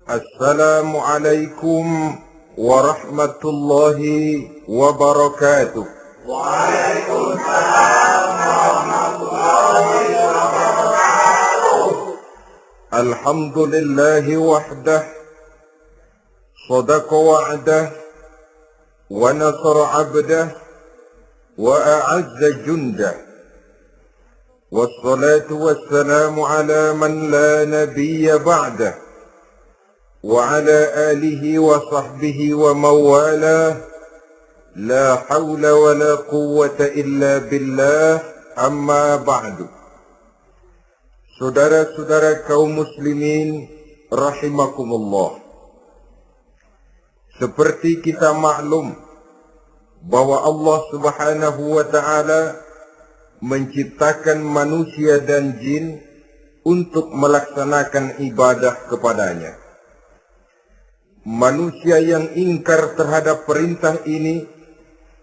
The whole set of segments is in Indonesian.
Assalamualaikum warahmatullahi wabarakatuh. Waalaikumsalam warahmatullahi wabarakatuh. Alhamdulillahi wahdah, sadaqa wa'dah, wa nasara abdah, wa a'azza jundah. Wassalatu wassalamu ala man la nabiyya ba'dah, wa ala alihi wa sahbihi wa mawalah. La hawla wa la quwwata illa billah, amma ba'du. Saudara-saudara kaum muslimin rahimakumullah. Seperti kita maklum bahwa Allah Subhanahu wa ta'ala menciptakan manusia dan jin untuk melaksanakan ibadah kepadanya. Manusia yang ingkar terhadap perintah ini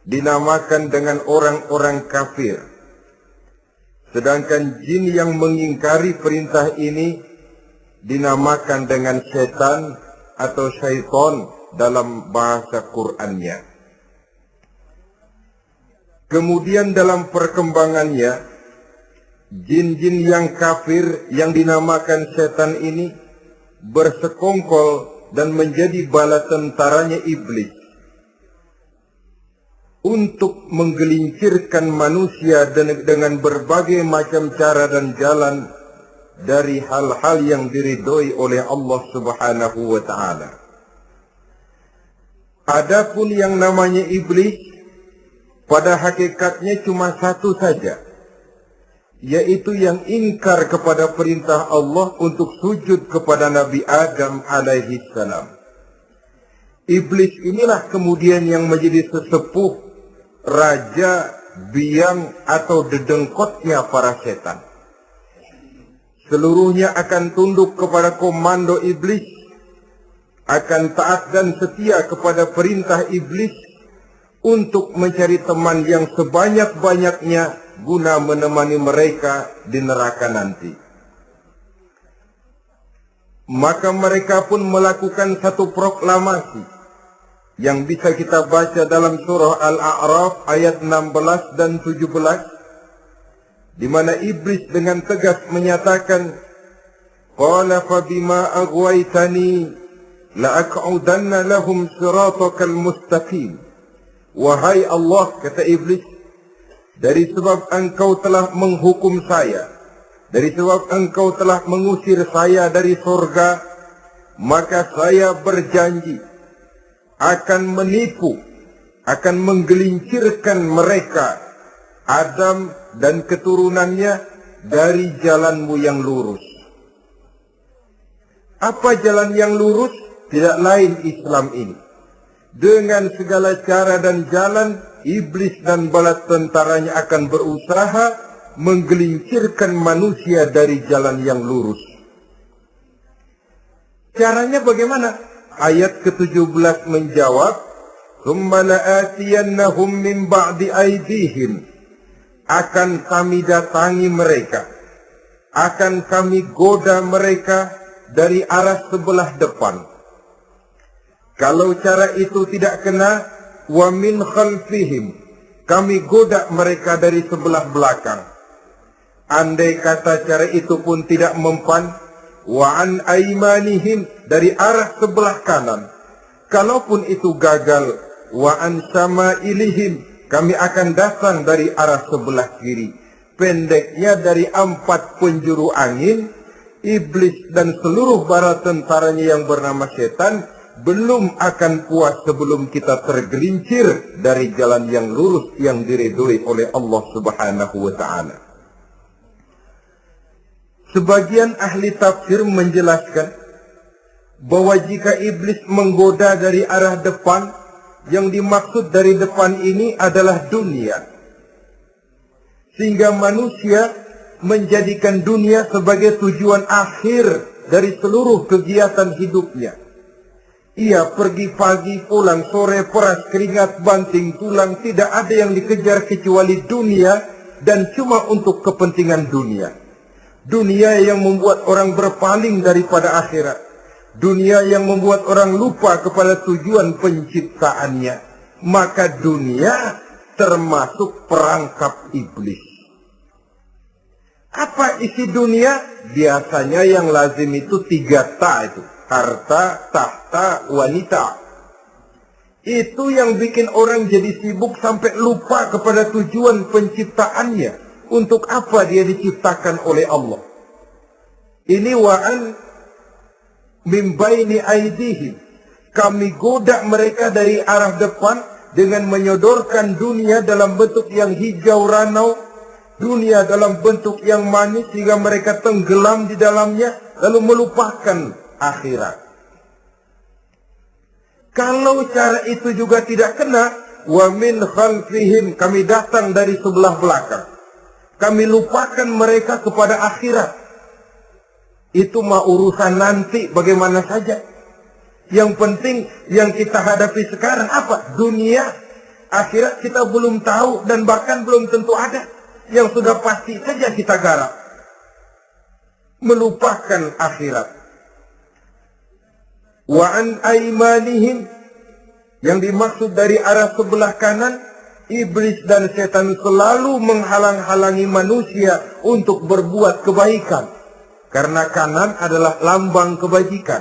dinamakan dengan orang-orang kafir. Sedangkan jin yang mengingkari perintah ini dinamakan dengan setan atau syaitan dalam bahasa Qur'annya. Kemudian dalam perkembangannya, jin-jin yang kafir yang dinamakan setan ini bersekongkol dan menjadi bala tentaranya iblis untuk menggelincirkan manusia dengan berbagai macam cara dan jalan dari hal-hal yang diridhoi oleh Allah Subhanahu wa ta'ala. Adapun yang namanya iblis, pada hakikatnya cuma satu saja, yaitu yang ingkar kepada perintah Allah untuk sujud kepada Nabi Adam alaihi salam. Iblis inilah kemudian yang menjadi sesepuh, raja, biang atau dedengkotnya para setan. Seluruhnya akan tunduk kepada komando iblis, akan taat dan setia kepada perintah iblis untuk mencari teman yang sebanyak-banyaknya guna menemani mereka di neraka nanti. Maka mereka pun melakukan satu proklamasi yang bisa kita baca dalam surah Al-A'raf ayat 16 dan 17, di mana iblis dengan tegas menyatakan, qala fa bima aghwaytani la aq'udanna lahum siratakal mustaqim. Wahai Allah, kata iblis, dari sebab engkau telah menghukum saya, dari sebab engkau telah mengusir saya dari surga, maka saya berjanji akan menipu, akan menggelincirkan mereka, Adam dan keturunannya, dari jalanmu yang lurus. Apa jalan yang lurus? Tidak lain Islam ini. Dengan segala cara dan jalan, iblis dan bala tentaranya akan berusaha menggelincirkan manusia dari jalan yang lurus. Caranya bagaimana? Ayat ke-17 menjawab, "Tsumma la'atiyannahum min ba'di aydihim." Akan kami datangi mereka, akan kami goda mereka dari arah sebelah depan. Kalau cara itu tidak kena, wa min khalfihim, kami goda mereka dari sebelah belakang. Andai kata cara itu pun tidak mempan, wa an aimanihim, dari arah sebelah kanan. Kalaupun itu gagal, wa an samailihim, kami akan datang dari arah sebelah kiri. Pendeknya dari 4 penjuru angin, iblis dan seluruh bala tentaranya yang bernama setan belum akan puas sebelum kita tergelincir dari jalan yang lurus yang diridhoi oleh Allah Subhanahu wa ta'ala. Sebagian ahli tafsir menjelaskan bahwa jika iblis menggoda dari arah depan, yang dimaksud dari depan ini adalah dunia. Sehingga manusia menjadikan dunia sebagai tujuan akhir dari seluruh kegiatan hidupnya. Ia pergi pagi, pulang sore, peras keringat, banting tulang, tidak ada yang dikejar kecuali dunia, dan cuma untuk kepentingan dunia. Dunia yang membuat orang berpaling daripada akhirat. dunia yang membuat orang lupa kepada tujuan penciptaannya, maka dunia termasuk perangkap iblis. Apa isi dunia? Biasanya yang lazim itu 3 ta itu. Harta, tahta, wanita. Itu yang bikin orang jadi sibuk sampai lupa kepada tujuan penciptaannya. Untuk apa dia diciptakan oleh Allah. Ini wa'an min baini aidihim. Kami goda mereka dari arah depan dengan menyodorkan dunia dalam bentuk yang hijau ranau. Dunia dalam bentuk yang manis sehingga mereka tenggelam di dalamnya. Lalu melupakan akhirat. Kalau cara itu juga tidak kena, wa min khalfihim, kami datang dari sebelah belakang. Kami lupakan mereka kepada akhirat. Itu mah urusan nanti bagaimana saja. Yang penting yang kita hadapi sekarang apa? Dunia. Akhirat kita belum tahu dan bahkan belum tentu ada. Yang sudah pasti saja kita garap. Melupakan akhirat. Wa an aimanihim, yang dimaksud dari arah sebelah kanan, iblis dan setan selalu menghalang-halangi manusia untuk berbuat kebaikan. Karena kanan adalah lambang kebajikan.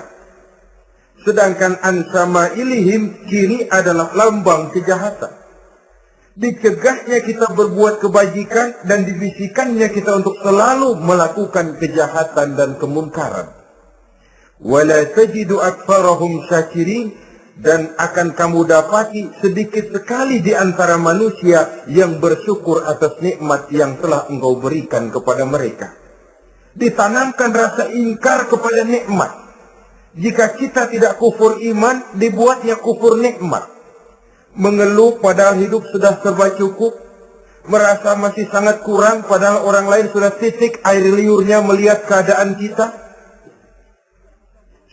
Sedangkan an samailihim, kiri adalah lambang kejahatan. Dicegahnya kita berbuat kebajikan dan dibisikannya kita untuk selalu melakukan kejahatan dan kemunkaran. Wala tajidu aktsarahum syakirin, dan akan kamu dapati sedikit sekali di antara manusia yang bersyukur atas nikmat yang telah engkau berikan kepada mereka. Ditanamkan rasa ingkar kepada nikmat. Jika kita tidak kufur iman, dibuatnya kufur nikmat. Mengeluh padahal hidup sudah serba cukup, merasa masih sangat kurang padahal orang lain sudah titik air liurnya melihat keadaan kita.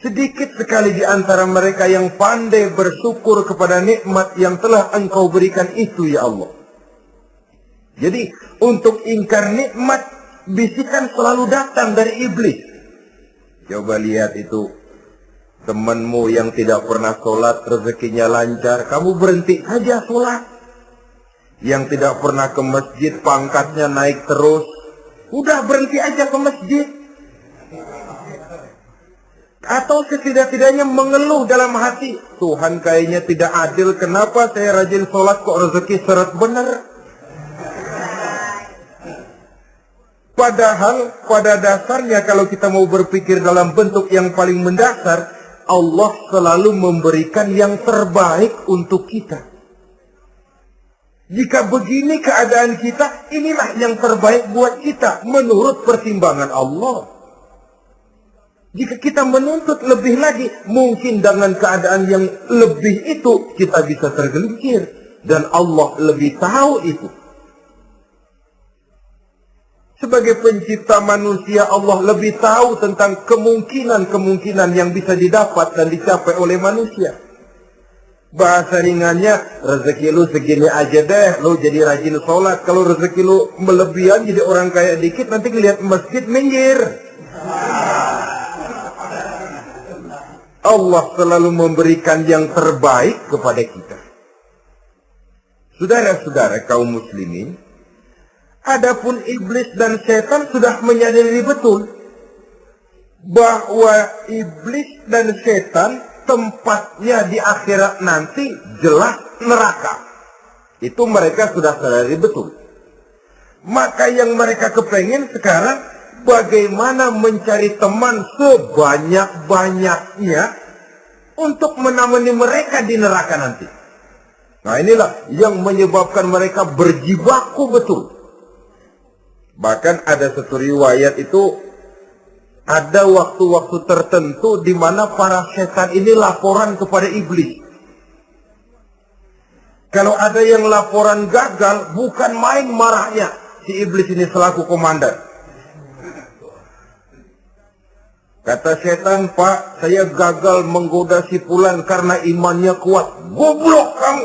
Sedikit sekali di antara mereka yang pandai bersyukur kepada nikmat yang telah engkau berikan itu, ya Allah. Jadi, untuk ingkar nikmat, bisikan selalu datang dari iblis. Coba lihat itu. Temanmu yang tidak pernah sholat, rezekinya lancar, kamu berhenti saja sholat. Yang tidak pernah ke masjid, pangkatnya naik terus, udah berhenti aja ke masjid. Atau setidak-tidaknya mengeluh dalam hati, Tuhan kayaknya tidak adil, kenapa saya rajin sholat kok rezeki seret benar. Padahal pada dasarnya kalau kita mau berpikir dalam bentuk yang paling mendasar, Allah selalu memberikan yang terbaik untuk kita. Jika begini keadaan kita, inilah yang terbaik buat kita menurut pertimbangan Allah. Jika kita menuntut lebih lagi, mungkin dengan keadaan yang lebih itu kita bisa tergelincir. Dan Allah lebih tahu itu. Sebagai pencipta manusia, Allah lebih tahu tentang kemungkinan-kemungkinan yang bisa didapat dan dicapai oleh manusia. Bahasa ringannya, rezeki lu segini aja deh, lu jadi rajin sholat. Kalau rezeki lu melebihan jadi orang kaya dikit, nanti ngelihat masjid minggir. Allah selalu memberikan yang terbaik kepada kita. Saudara-saudara kaum muslimin, adapun iblis dan setan sudah menyadari betul bahwa iblis dan setan tempatnya di akhirat nanti jelas neraka. Itu mereka sudah sadari betul. Maka yang mereka kepengen sekarang, bagaimana mencari teman sebanyak-banyaknya untuk menemani mereka di neraka nanti. Nah, inilah yang menyebabkan mereka berjibaku betul. Bahkan ada satu riwayat itu, ada waktu-waktu tertentu di mana para setan ini laporan kepada iblis. Kalau ada yang laporan gagal, bukan main marahnya si iblis ini selaku komandan. Kata setan, Pak, saya gagal menggoda si Fulan karena imannya kuat. Goblok kamu.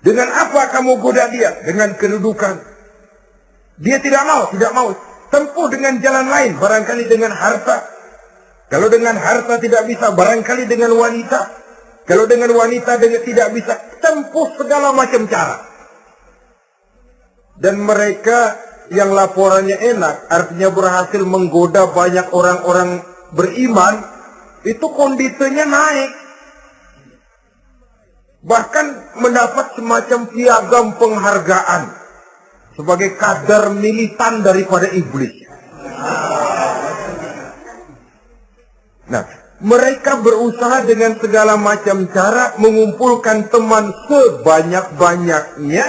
Dengan apa kamu goda dia? Dengan kedudukan. Dia tidak mau. tempuh dengan jalan lain, barangkali dengan harta. Kalau dengan harta tidak bisa, barangkali dengan wanita. Kalau dengan wanita tidak bisa, tempuh segala macam cara. Dan mereka yang laporannya enak, artinya berhasil menggoda banyak orang-orang beriman, itu kondisinya naik. Bahkan mendapat semacam piagam penghargaan sebagai kadar militan daripada iblis. Nah, mereka berusaha dengan segala macam cara mengumpulkan teman sebanyak-banyaknya.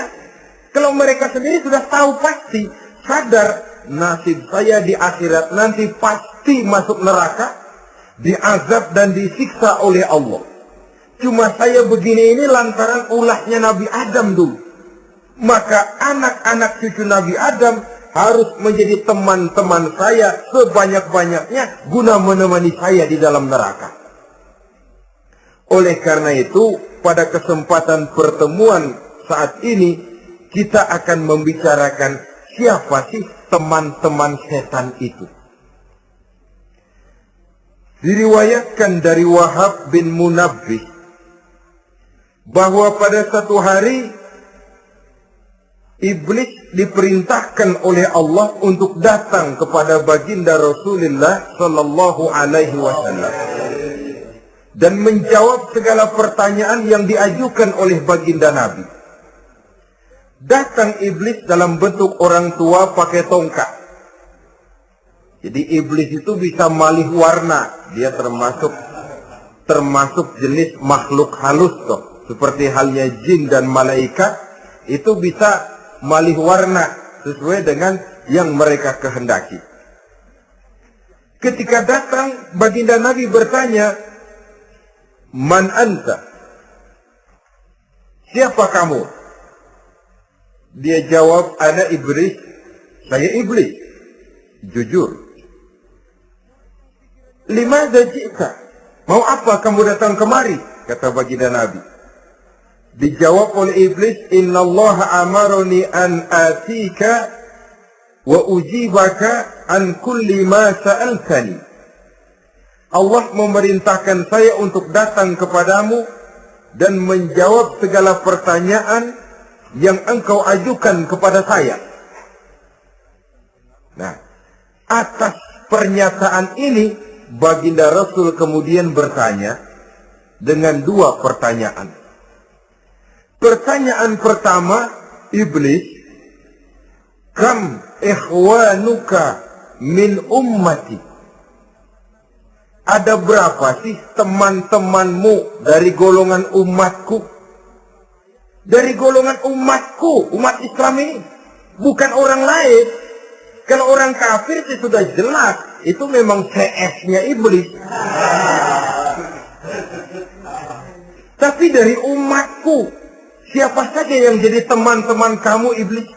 Kalau mereka sendiri sudah tahu pasti, sadar nasib saya di akhirat nanti pasti masuk neraka, diazab dan disiksa oleh Allah. Cuma saya begini ini lantaran ulahnya Nabi Adam dulu. Maka anak-anak cucu Nabi Adam harus menjadi teman-teman saya sebanyak-banyaknya guna menemani saya di dalam neraka. Oleh karena itu, pada kesempatan pertemuan saat ini, kita akan membicarakan siapa sih teman-teman setan itu. Diriwayatkan dari Wahab bin Munabbih bahwa pada satu hari iblis diperintahkan oleh Allah untuk datang kepada baginda Rasulullah sallallahu alaihi wasallam dan menjawab segala pertanyaan yang diajukan oleh baginda Nabi. Datang iblis dalam bentuk orang tua pakai tongkat. Jadi iblis itu bisa malih warna, dia termasuk jenis makhluk halus toh. Seperti halnya jin dan malaikat, itu bisa malih warna sesuai dengan yang mereka kehendaki. Ketika datang, baginda Nabi bertanya, "Man anta?" Siapa kamu? Dia jawab, "Ana iblis." Saya iblis. Jujur. "Limadza ji'ta?" Mau apa kamu datang kemari? Kata baginda Nabi. Dijawab oleh iblis, "Innallaha amaroni an atika wa ujibaka an kulli ma sa'altani." Allah memerintahkan saya untuk datang kepadamu dan menjawab segala pertanyaan yang engkau ajukan kepada saya. Nah, atas pernyataan ini, baginda Rasul kemudian bertanya dengan dua pertanyaan. Pertanyaan pertama, iblis, "Kam ikhwanuka min ummati?" Ada berapa sih teman-temanmu dari golongan umatku? Dari golongan umatku, umat Islam ini. Bukan orang lain. Kalau orang kafir itu sudah jelas. Itu memang CS-nya iblis. Tapi dari umatku, siapa saja yang jadi teman-teman kamu iblis?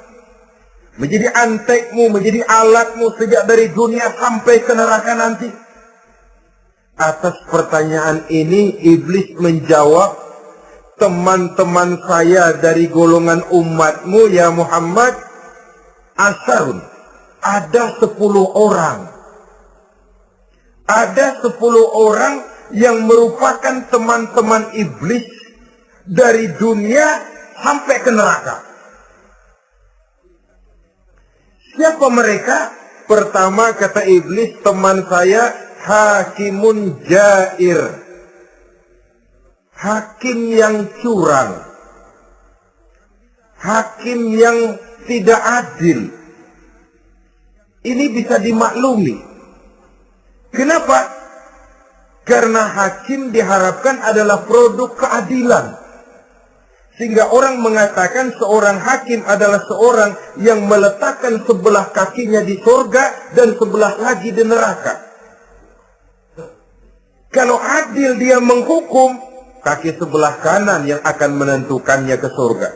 Menjadi antekmu, menjadi alatmu sejak dari dunia sampai ke neraka nanti. Atas pertanyaan ini iblis menjawab, "Teman-teman saya dari golongan umatmu ya Muhammad, asarun, ada 10 orang. Ada 10 orang yang merupakan teman-teman iblis dari dunia sampai ke neraka." Siapa mereka? Pertama kata iblis, teman saya hakimun jair. Hakim yang curang. Hakim yang tidak adil. Ini bisa dimaklumi. Kenapa? Karena hakim diharapkan adalah produk keadilan. Sehingga orang mengatakan seorang hakim adalah seorang yang meletakkan sebelah kakinya di surga dan sebelah lagi di neraka. Kalau adil dia menghukum, kaki sebelah kanan yang akan menentukannya ke surga.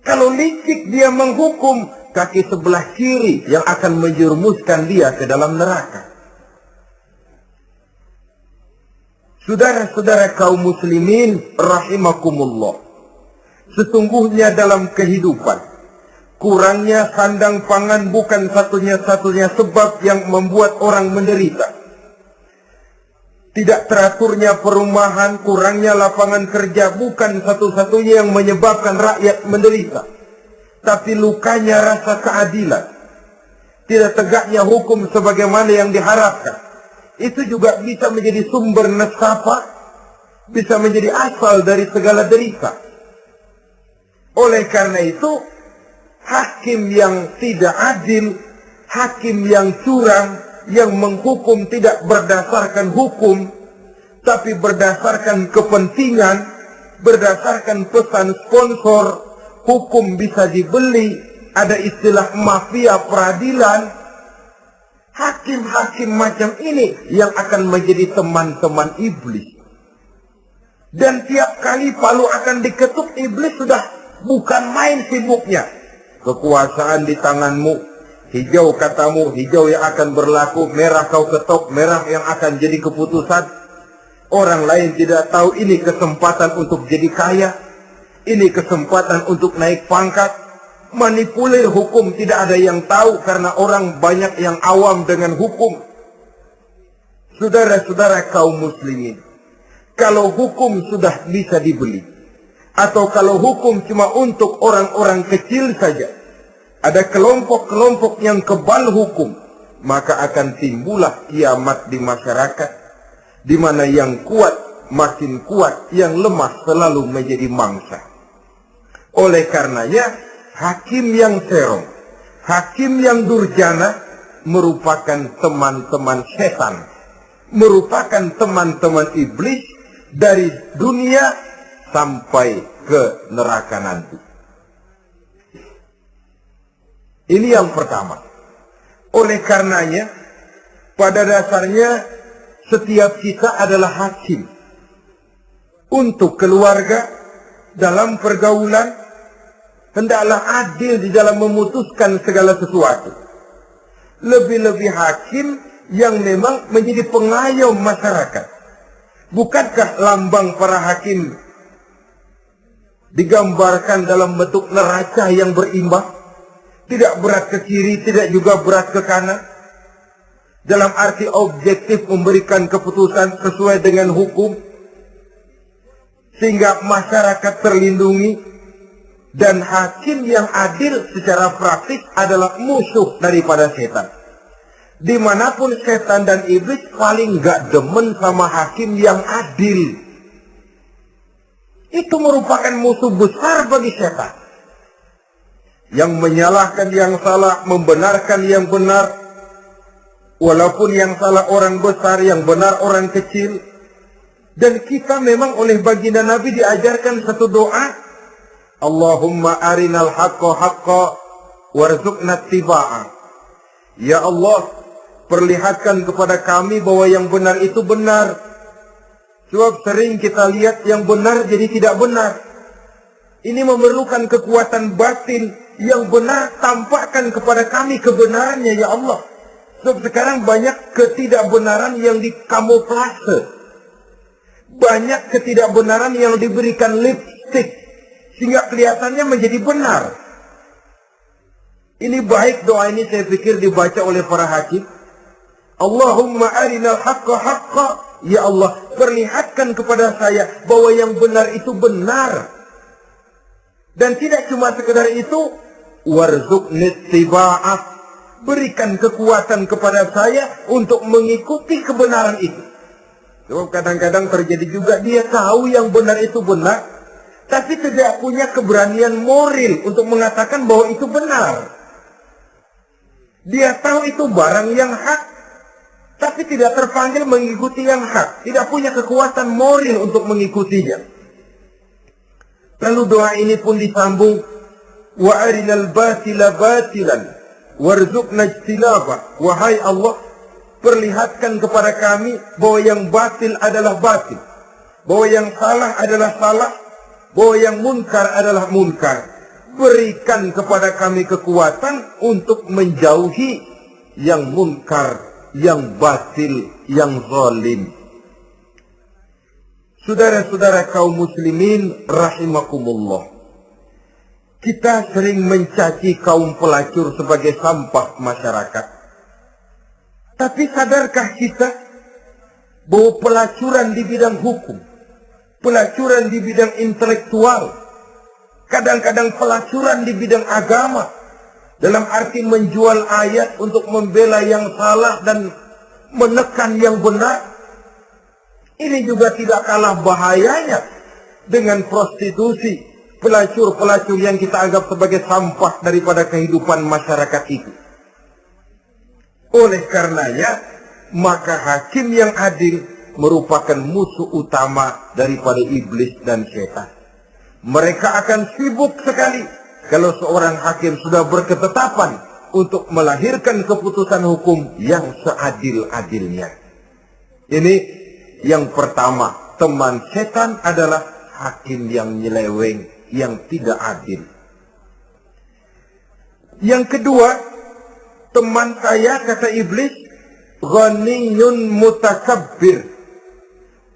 Kalau licik dia menghukum, kaki sebelah kiri yang akan menjerumuskan dia ke dalam neraka. Saudara-saudara kaum muslimin rahimakumullah. Sesungguhnya dalam kehidupan Kurangnya sandang pangan bukan satunya-satunya sebab yang membuat orang menderita. Tidak teraturnya perumahan, kurangnya lapangan kerja bukan satu-satunya yang menyebabkan rakyat menderita. Tapi lukanya rasa keadilan. Tidak tegaknya hukum sebagaimana yang diharapkan. Itu juga bisa menjadi sumber nestapa, bisa menjadi asal dari segala derita. Oleh karena itu, hakim yang tidak adil, hakim yang curang, yang menghukum tidak berdasarkan hukum, tapi berdasarkan kepentingan, berdasarkan pesan sponsor, hukum bisa dibeli, ada istilah mafia peradilan. Hakim-hakim macam ini yang akan menjadi teman-teman iblis. Dan tiap kali palu akan diketuk, iblis sudah bukan main sibuknya. Kekuasaan di tanganmu, hijau katamu, hijau yang akan berlaku, merah kau ketok, merah yang akan jadi keputusan. Orang lain tidak tahu ini kesempatan untuk jadi kaya, ini kesempatan untuk naik pangkat. Manipulir hukum tidak ada yang tahu karena orang banyak yang awam dengan hukum. Saudara-saudara kaum muslimin, kalau hukum sudah bisa dibeli, atau kalau hukum cuma untuk orang-orang kecil saja, ada kelompok-kelompok yang kebal hukum, maka akan timbullah kiamat di masyarakat, di mana yang kuat makin kuat, yang lemah selalu menjadi mangsa. Oleh karenanya, hakim yang serong, hakim yang durjana merupakan teman-teman setan, merupakan teman-teman iblis dari dunia sampai ke neraka nanti. Ini yang pertama. Oleh karenanya, pada dasarnya setiap kita adalah hakim. Untuk keluarga, dalam pergaulan, hendaklah adil di dalam memutuskan segala sesuatu. Lebih-lebih hakim yang memang menjadi pengayom masyarakat. Bukankah lambang para hakim digambarkan dalam bentuk neraca yang berimbang, tidak berat ke kiri, tidak juga berat ke kanan, dalam arti objektif memberikan keputusan sesuai dengan hukum, sehingga masyarakat terlindungi. Dan hakim yang adil secara praktis adalah musuh daripada setan. Dimanapun setan dan iblis paling gak demen sama hakim yang adil. Itu merupakan musuh besar bagi setan. Yang menyalahkan yang salah, membenarkan yang benar. Walaupun yang salah orang besar, yang benar orang kecil. Dan kita memang oleh baginda Nabi diajarkan satu doa. Allahumma arinal haqqa haqqa warzuqna tiba'ah. Ya Allah, perlihatkan kepada kami bahwa yang benar itu benar. Sebab sering kita lihat yang benar jadi tidak benar. Ini memerlukan kekuatan batin. Yang benar tampakkan kepada kami kebenarannya ya Allah. Sebab sekarang banyak ketidakbenaran yang dikamuflase. Banyak ketidakbenaran yang diberikan lipstick. Sehingga kelihatannya menjadi benar. Ini baik doa ini saya pikir dibaca oleh para hakim. Allahumma arinal haqqa haqqa. Ya Allah, perlihatkan kepada saya bahwa yang benar itu benar. Dan tidak cuma sekedar itu, warzuqni tiba'ah. Berikan kekuatan kepada saya untuk mengikuti kebenaran itu. Sebab kadang-kadang terjadi juga dia tahu yang benar itu benar, tapi tidak punya keberanian moral untuk mengatakan bahwa itu benar. Dia tahu itu barang yang hak, tapi tidak terpanggil mengikuti yang hak. Tidak punya kekuatan moral untuk mengikutinya. Lalu doa ini pun disambung. Wa arinal batila batilan warzuqna ijtinabah. Wahai Allah, perlihatkan kepada kami bahwa yang batil adalah batil, bahwa yang salah adalah salah, bahwa yang munkar adalah munkar. Berikan kepada kami kekuatan untuk menjauhi yang munkar, yang batil, yang zalim. Saudara-saudara kaum muslimin rahimakumullah. Kita sering mencaci kaum pelacur sebagai sampah masyarakat. Tapi sadarkah kita bahwa pelacuran di bidang hukum, pelacuran di bidang intelektual, kadang-kadang pelacuran di bidang agama, dalam arti menjual ayat untuk membela yang salah dan menekan yang benar, ini juga tidak kalah bahayanya dengan prostitusi, pelacur-pelacur yang kita anggap sebagai sampah daripada kehidupan masyarakat itu. Oleh karenanya, maka hakim yang adil merupakan musuh utama daripada iblis dan setan. Mereka akan sibuk sekali kalau seorang hakim sudah berketetapan untuk melahirkan keputusan hukum yang seadil-adilnya. Ini yang pertama, teman setan adalah hakim yang nyeleweng, yang tidak adil. Yang kedua, teman saya, kata iblis, ghaniyun mutakabbir,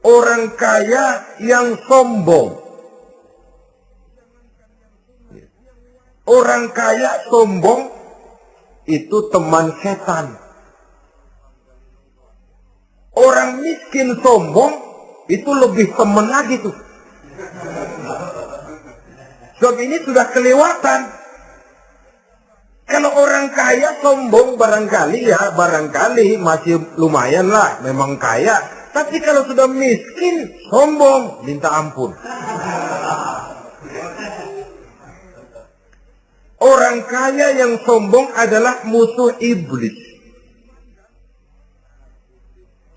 orang kaya yang sombong. Orang kaya sombong itu teman setan. Orang miskin sombong itu lebih teman lagi tuh. Sebab ini sudah kelewatan. Kalau orang kaya sombong barangkali masih lumayan lah, memang kaya. Tapi kalau sudah miskin sombong, minta ampun. Orang kaya yang sombong adalah musuh iblis.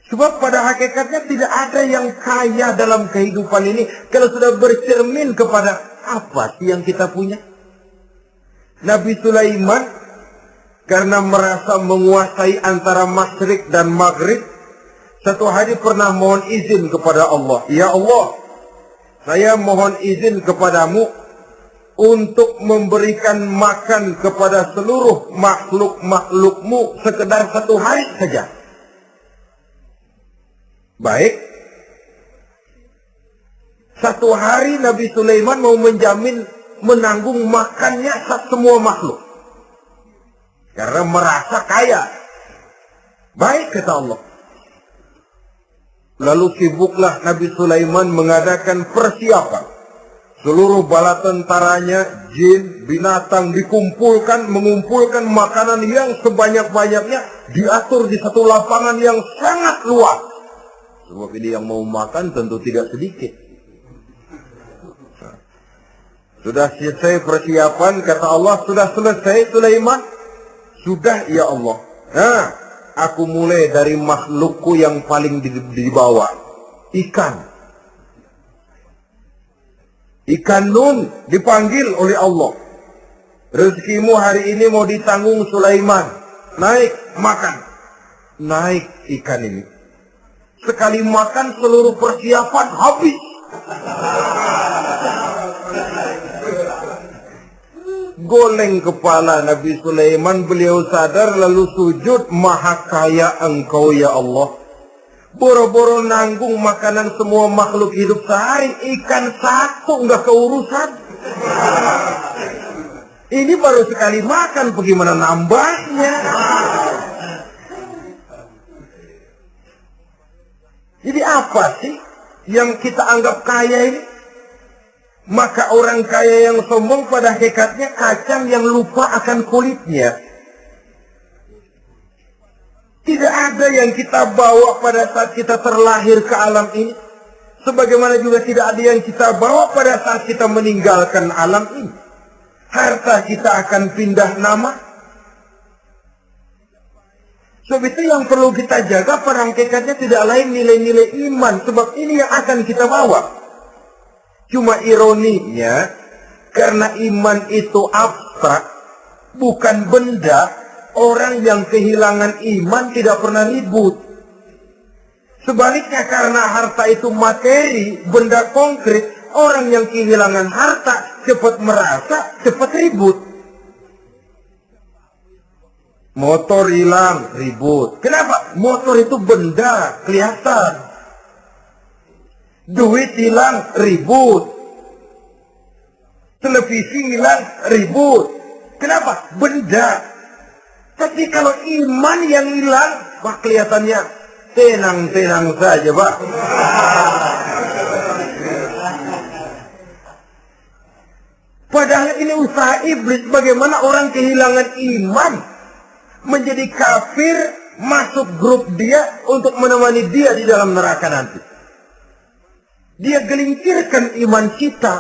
Sebab pada hakikatnya tidak ada yang kaya dalam kehidupan ini kalau sudah bercermin kepada apa sih yang kita punya. Nabi Sulaiman karena merasa menguasai antara masyrik dan maghrib, satu hari pernah mohon izin kepada Allah. Ya Allah, saya mohon izin kepadamu untuk memberikan makan kepada seluruh makhluk-makhlukmu sekedar satu hari saja. Baik. Satu hari Nabi Sulaiman mau menjamin menanggung makannya semua makhluk. Karena merasa kaya. Baik, kata Allah. Lalu sibuklah Nabi Sulaiman mengadakan persiapan. Seluruh bala tentaranya, jin, binatang mengumpulkan makanan yang sebanyak-banyaknya, diatur di satu lapangan yang sangat luas. Sebab ini yang mau makan tentu tidak sedikit. Sudah selesai persiapan, kata Allah, sudah selesai Sulaiman? Sudah, ya Allah. Nah, aku mulai dari makhlukku yang paling di bawah. Ikan. Ikan nun dipanggil oleh Allah. Rezekimu hari ini mau ditanggung Sulaiman. Naik, makan. Naik ikan ini. Sekali makan seluruh persiapan habis. Goleng kepala Nabi Sulaiman, beliau sadar lalu sujud, maha kaya engkau ya Allah. Boro-boro nanggung makanan semua makhluk hidup sehari, ikan satu nggak keurusan. Ini baru sekali makan, bagaimana nambahnya? Jadi apa sih yang kita anggap kaya ini? Maka orang kaya yang sombong pada hakikatnya kacang yang lupa akan kulitnya. Tidak ada yang kita bawa pada saat kita terlahir ke alam ini. Sebagaimana juga tidak ada yang kita bawa pada saat kita meninggalkan alam ini. Harta kita akan pindah nama. Sebab itu yang perlu kita jaga pada hakikatnya tidak lain nilai-nilai iman. Sebab ini yang akan kita bawa. Cuma ironinya, karena iman itu abstrak, bukan benda, orang yang kehilangan iman tidak pernah ribut. Sebaliknya karena harta itu materi, benda konkret, orang yang kehilangan harta cepat merasa, cepat ribut. Motor hilang, ribut. Kenapa? Motor itu benda, kelihatan. Duit hilang, ribut. Televisi hilang, ribut. Kenapa? Benda. Tapi kalau iman yang hilang, Pak, kelihatannya tenang-tenang saja, Pak. Padahal ini usaha iblis. Bagaimana orang kehilangan iman, menjadi kafir, masuk grup dia untuk menemani dia di dalam neraka nanti. Dia gelincirkan iman kita,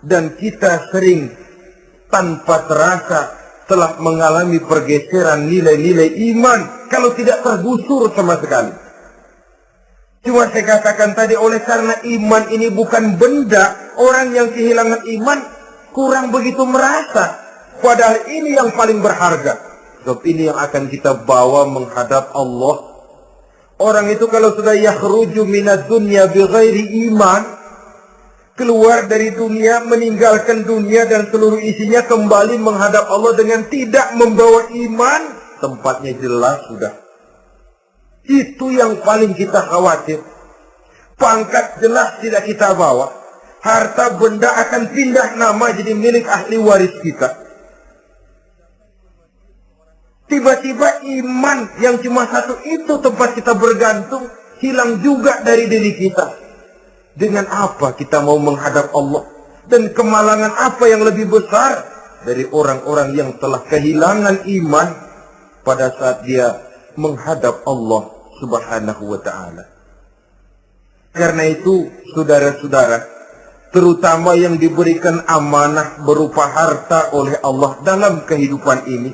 dan kita sering tanpa terasa telah mengalami pergeseran nilai-nilai iman kalau tidak tergusur sama sekali. Cuma saya katakan tadi, oleh karena iman ini bukan benda, orang yang kehilangan iman kurang begitu merasa. Padahal ini yang paling berharga. Sebab ini yang akan kita bawa menghadap Allah. Orang itu kalau sudah yakhruju minad dunya bighairi iman, keluar dari dunia, meninggalkan dunia dan seluruh isinya, kembali menghadap Allah dengan tidak membawa iman, tempatnya jelas sudah. Itu yang paling kita khawatir. Pangkat jelas tidak kita bawa. Harta benda akan pindah nama jadi milik ahli waris kita. Tiba-tiba iman yang cuma satu itu tempat kita bergantung, hilang juga dari diri kita. Dengan apa kita mau menghadap Allah? Dan kemalangan apa yang lebih besar dari orang-orang yang telah kehilangan iman pada saat dia menghadap Allah Subhanahu wa ta'ala. Karena itu, saudara-saudara, terutama yang diberikan amanah berupa harta oleh Allah dalam kehidupan ini,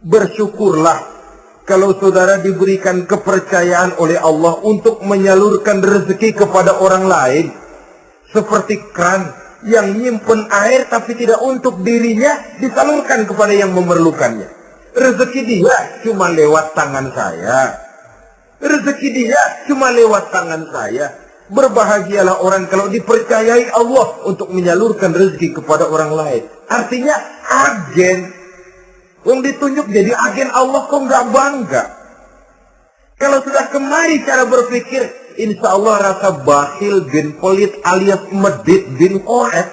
bersyukurlah kalau saudara diberikan kepercayaan oleh Allah untuk menyalurkan rezeki kepada orang lain. Seperti keran yang nyimpen air tapi tidak untuk dirinya, disalurkan kepada yang memerlukannya. Rezeki dia cuma lewat tangan saya. Rezeki dia cuma lewat tangan saya. Berbahagialah orang kalau dipercayai Allah untuk menyalurkan rezeki kepada orang lain. Artinya agen. Yang ditunjuk jadi agen Allah, kok nggak bangga? Kalau sudah kemari cara berpikir, insya Allah rasa bakhil bin pelit alias medit bin koret.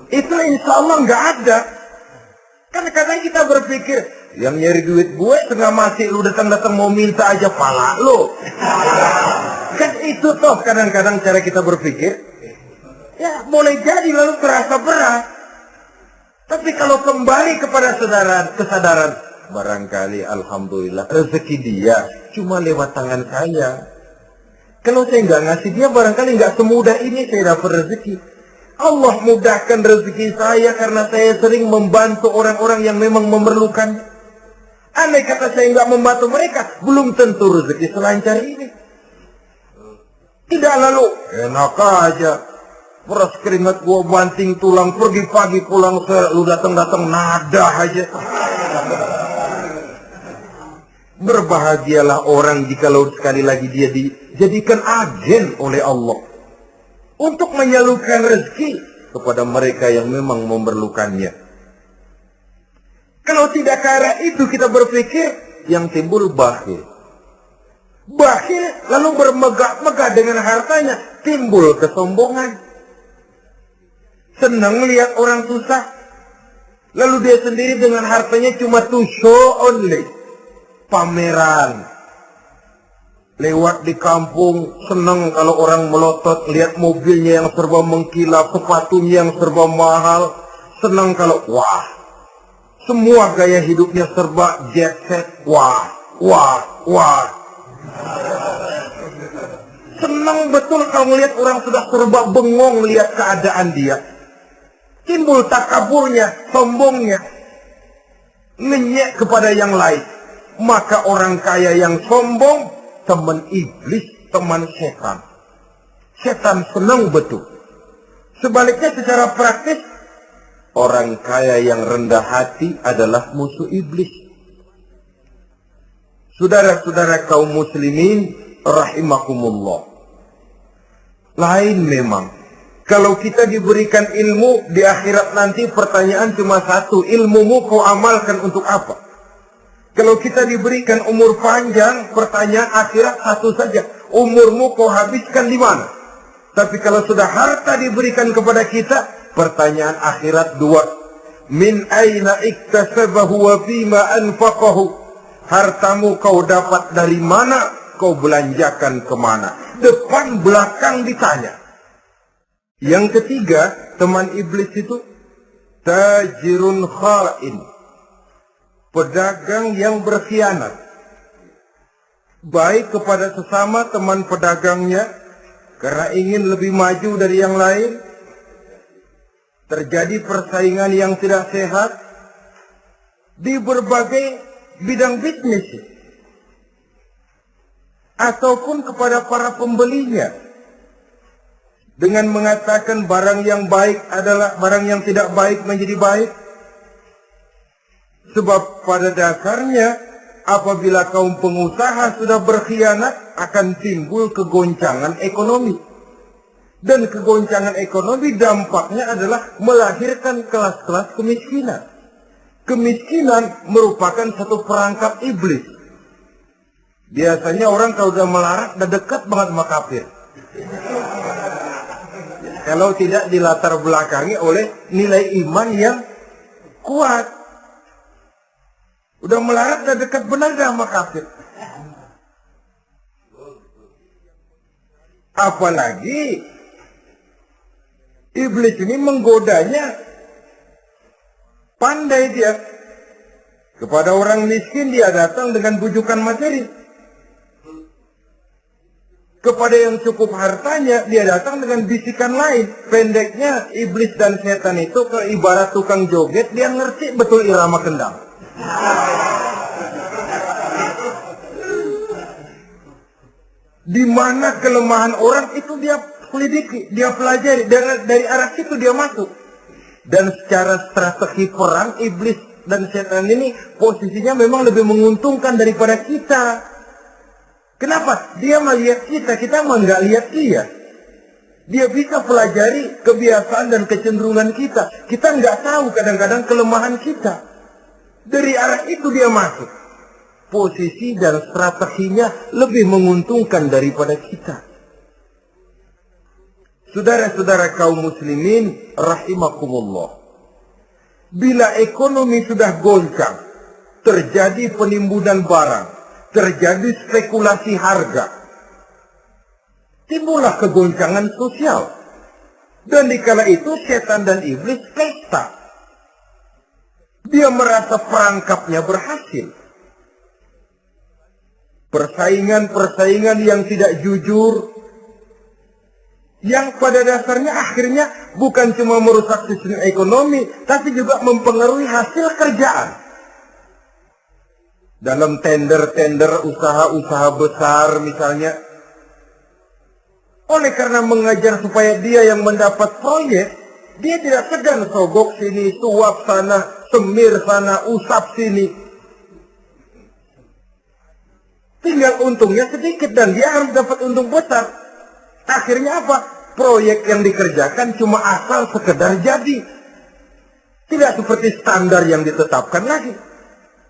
Itu insya Allah nggak ada. Kan kadang kita berpikir, yang nyari duit gue setengah mati, lu datang-datang mau minta aja pala lu. Kan itu toh kadang-kadang cara kita berpikir. Ya boleh jadi lalu terasa berat. Tapi kalau kembali kepada kesadaran, barangkali alhamdulillah rezeki dia cuma lewat tangan saya. Kalau saya nggak ngasih dia, barangkali nggak semudah ini saya dapat rezeki. Allah mudahkan rezeki saya karena saya sering membantu orang-orang yang memang memerlukan. Andai kata saya nggak membantu mereka, belum tentu rezeki selancar ini. Tidak lalu, enak aja. Peras keringat gua banting tulang, pergi pagi pulang sore, lu datang-datang nada aja. Berbahagialah orang jikalau sekali lagi dia dijadikan agen oleh Allah untuk menyalurkan rezeki kepada mereka yang memang memerlukannya. Kalau tidak ke arah itu kita berpikir, yang timbul bakhil. Bakhil lalu bermegah-megah dengan hartanya, timbul kesombongan. Senang melihat orang susah, lalu dia sendiri dengan hartanya cuma to show only. Pameran. Lewat di kampung, senang kalau orang melotot, lihat mobilnya yang serba mengkilap, sepatunya yang serba mahal. Senang kalau, wah, semua gaya hidupnya serba jet set, wah, wah, wah. Senang betul kalau melihat orang sudah serba bengong lihat keadaan dia. Timbul takaburnya, sombongnya, ngenyek kepada yang lain. Maka orang kaya yang sombong, teman iblis, teman setan. Setan senang betul. Sebaliknya secara praktis, orang kaya yang rendah hati adalah musuh iblis. Saudara-saudara kaum muslimin, rahimakumullah. Lain memang. Kalau kita diberikan ilmu, di akhirat nanti pertanyaan cuma satu. Ilmumu kau amalkan untuk apa? Kalau kita diberikan umur panjang, pertanyaan akhirat satu saja. Umurmu kau habiskan di mana? Tapi kalau sudah harta diberikan kepada kita, pertanyaan akhirat dua. Min aina iktasabahu wa fima anfaqahu. Hartamu kau dapat dari mana? Kau belanjakan kemana? Depan belakang ditanya. Yang ketiga, teman iblis itu tajirun kha'in. Pedagang yang berkhianat. Baik kepada sesama teman pedagangnya, karena ingin lebih maju dari yang lain. Terjadi persaingan yang tidak sehat di berbagai bidang bisnis. Ataupun kepada para pembelinya. Dengan mengatakan barang yang baik adalah barang yang tidak baik menjadi baik. Sebab pada dasarnya apabila kaum pengusaha sudah berkhianat akan timbul kegoncangan ekonomi. Dan kegoncangan ekonomi dampaknya adalah melahirkan kelas-kelas kemiskinan. Kemiskinan merupakan satu perangkap iblis. Biasanya orang kalau sudah melarat udah dekat banget sama kafir. Kalau tidak dilatar belakangi oleh nilai iman yang kuat. Udah melarat, udah dekat benar sama kafir. Apalagi iblis ini menggodanya. Pandai dia. Kepada orang miskin dia datang dengan bujukan materi. Kepada yang cukup hartanya dia datang dengan bisikan lain. Pendeknya iblis dan setan itu ibarat tukang joget, dia ngerti betul irama kendang. Di mana kelemahan orang itu dia selidiki, dia pelajari, dari arah situ dia masuk. Dan secara strategi perang iblis dan setan ini posisinya memang lebih menguntungkan daripada kita. Kenapa? Dia melihat kita mah nggak lihat dia. Dia bisa pelajari kebiasaan dan kecenderungan kita. Kita nggak tahu kadang-kadang kelemahan kita. Dari arah itu dia masuk. Posisi dan strateginya lebih menguntungkan daripada kita. Saudara-saudara kaum muslimin rahimakumullah. Bila ekonomi sudah goncang, terjadi penimbunan barang, terjadi spekulasi harga, timbullah kegoncangan sosial. Dan dikala itu setan dan iblis pesta. Dia merasa perangkapnya berhasil. Persaingan-persaingan yang tidak jujur, yang pada dasarnya akhirnya bukan cuma merusak sistem ekonomi, tapi juga mempengaruhi hasil kerjaan. Dalam tender-tender usaha-usaha besar misalnya, oleh karena mengajar supaya dia yang mendapat proyek, dia tidak segan sogok sini, suap sana, semir sana, usap sini. Tinggal untungnya sedikit dan dia harus dapat untung besar. Akhirnya apa? Proyek yang dikerjakan cuma asal sekedar jadi. Tidak seperti standar yang ditetapkan lagi.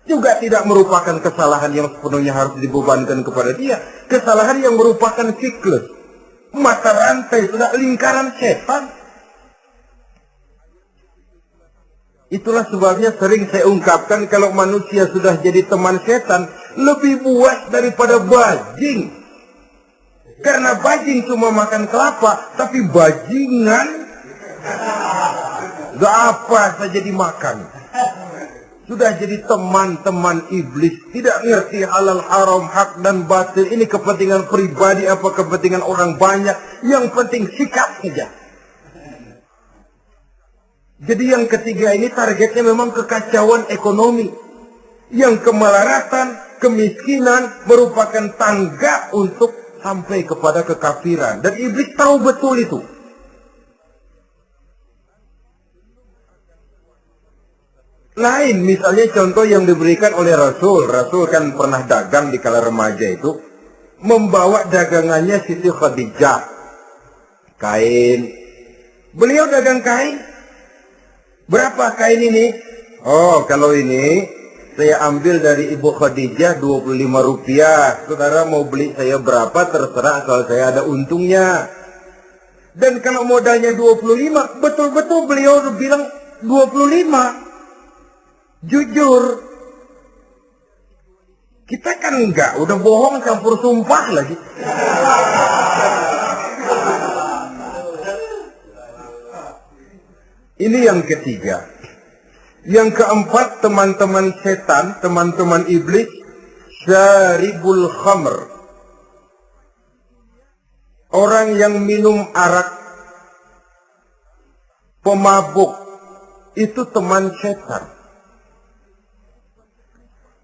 Juga tidak merupakan kesalahan yang sepenuhnya harus dibebankan kepada dia. Kesalahan yang merupakan siklus. Mata rantai, sudah lingkaran setan. Itulah sebabnya sering saya ungkapkan kalau manusia sudah jadi teman setan, lebih buas daripada bajing. Karena bajing cuma makan kelapa, tapi bajingan gak apa saja dimakan. Sudah jadi teman-teman iblis, tidak ngerti halal haram, hak dan batil. Ini kepentingan pribadi apa kepentingan orang banyak, yang penting sikap saja. Jadi yang ketiga ini targetnya memang kekacauan ekonomi. Yang kemelaratan, kemiskinan merupakan tangga untuk sampai kepada kekafiran. Dan iblis tahu betul itu. Lain misalnya contoh yang diberikan oleh Rasul. Rasul kan pernah dagang di kala remaja itu. Membawa dagangannya Siti Khadijah. Kain. Beliau dagang kain. Berapa kain ini? Oh, kalau ini Saya ambil dari Ibu Khadijah 25 rupiah. Saudara mau beli saya berapa terserah asal saya ada untungnya. Dan kalau modalnya 25, betul-betul beliau bilang 25. Jujur. Kita kan enggak, udah bohong campur sumpah lagi. Ini yang ketiga. Yang keempat, teman-teman setan, teman-teman iblis, syaribul khamr. Orang yang minum arak, pemabuk, itu teman setan.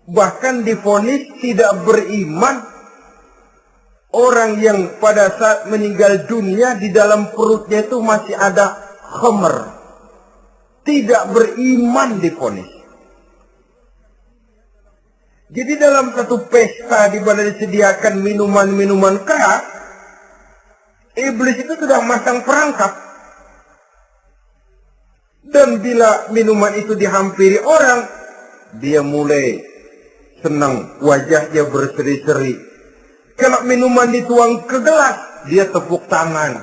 Bahkan divonis tidak beriman. Orang yang pada saat meninggal dunia di dalam perutnya itu masih ada khamr. Tidak beriman divonis. Jadi dalam satu pesta di mana disediakan minuman-minuman keras, iblis itu sudah masang perangkap. Dan bila minuman itu dihampiri orang, dia mulai senang, wajahnya berseri-seri. Kalau minuman dituang ke gelas, dia tepuk tangan.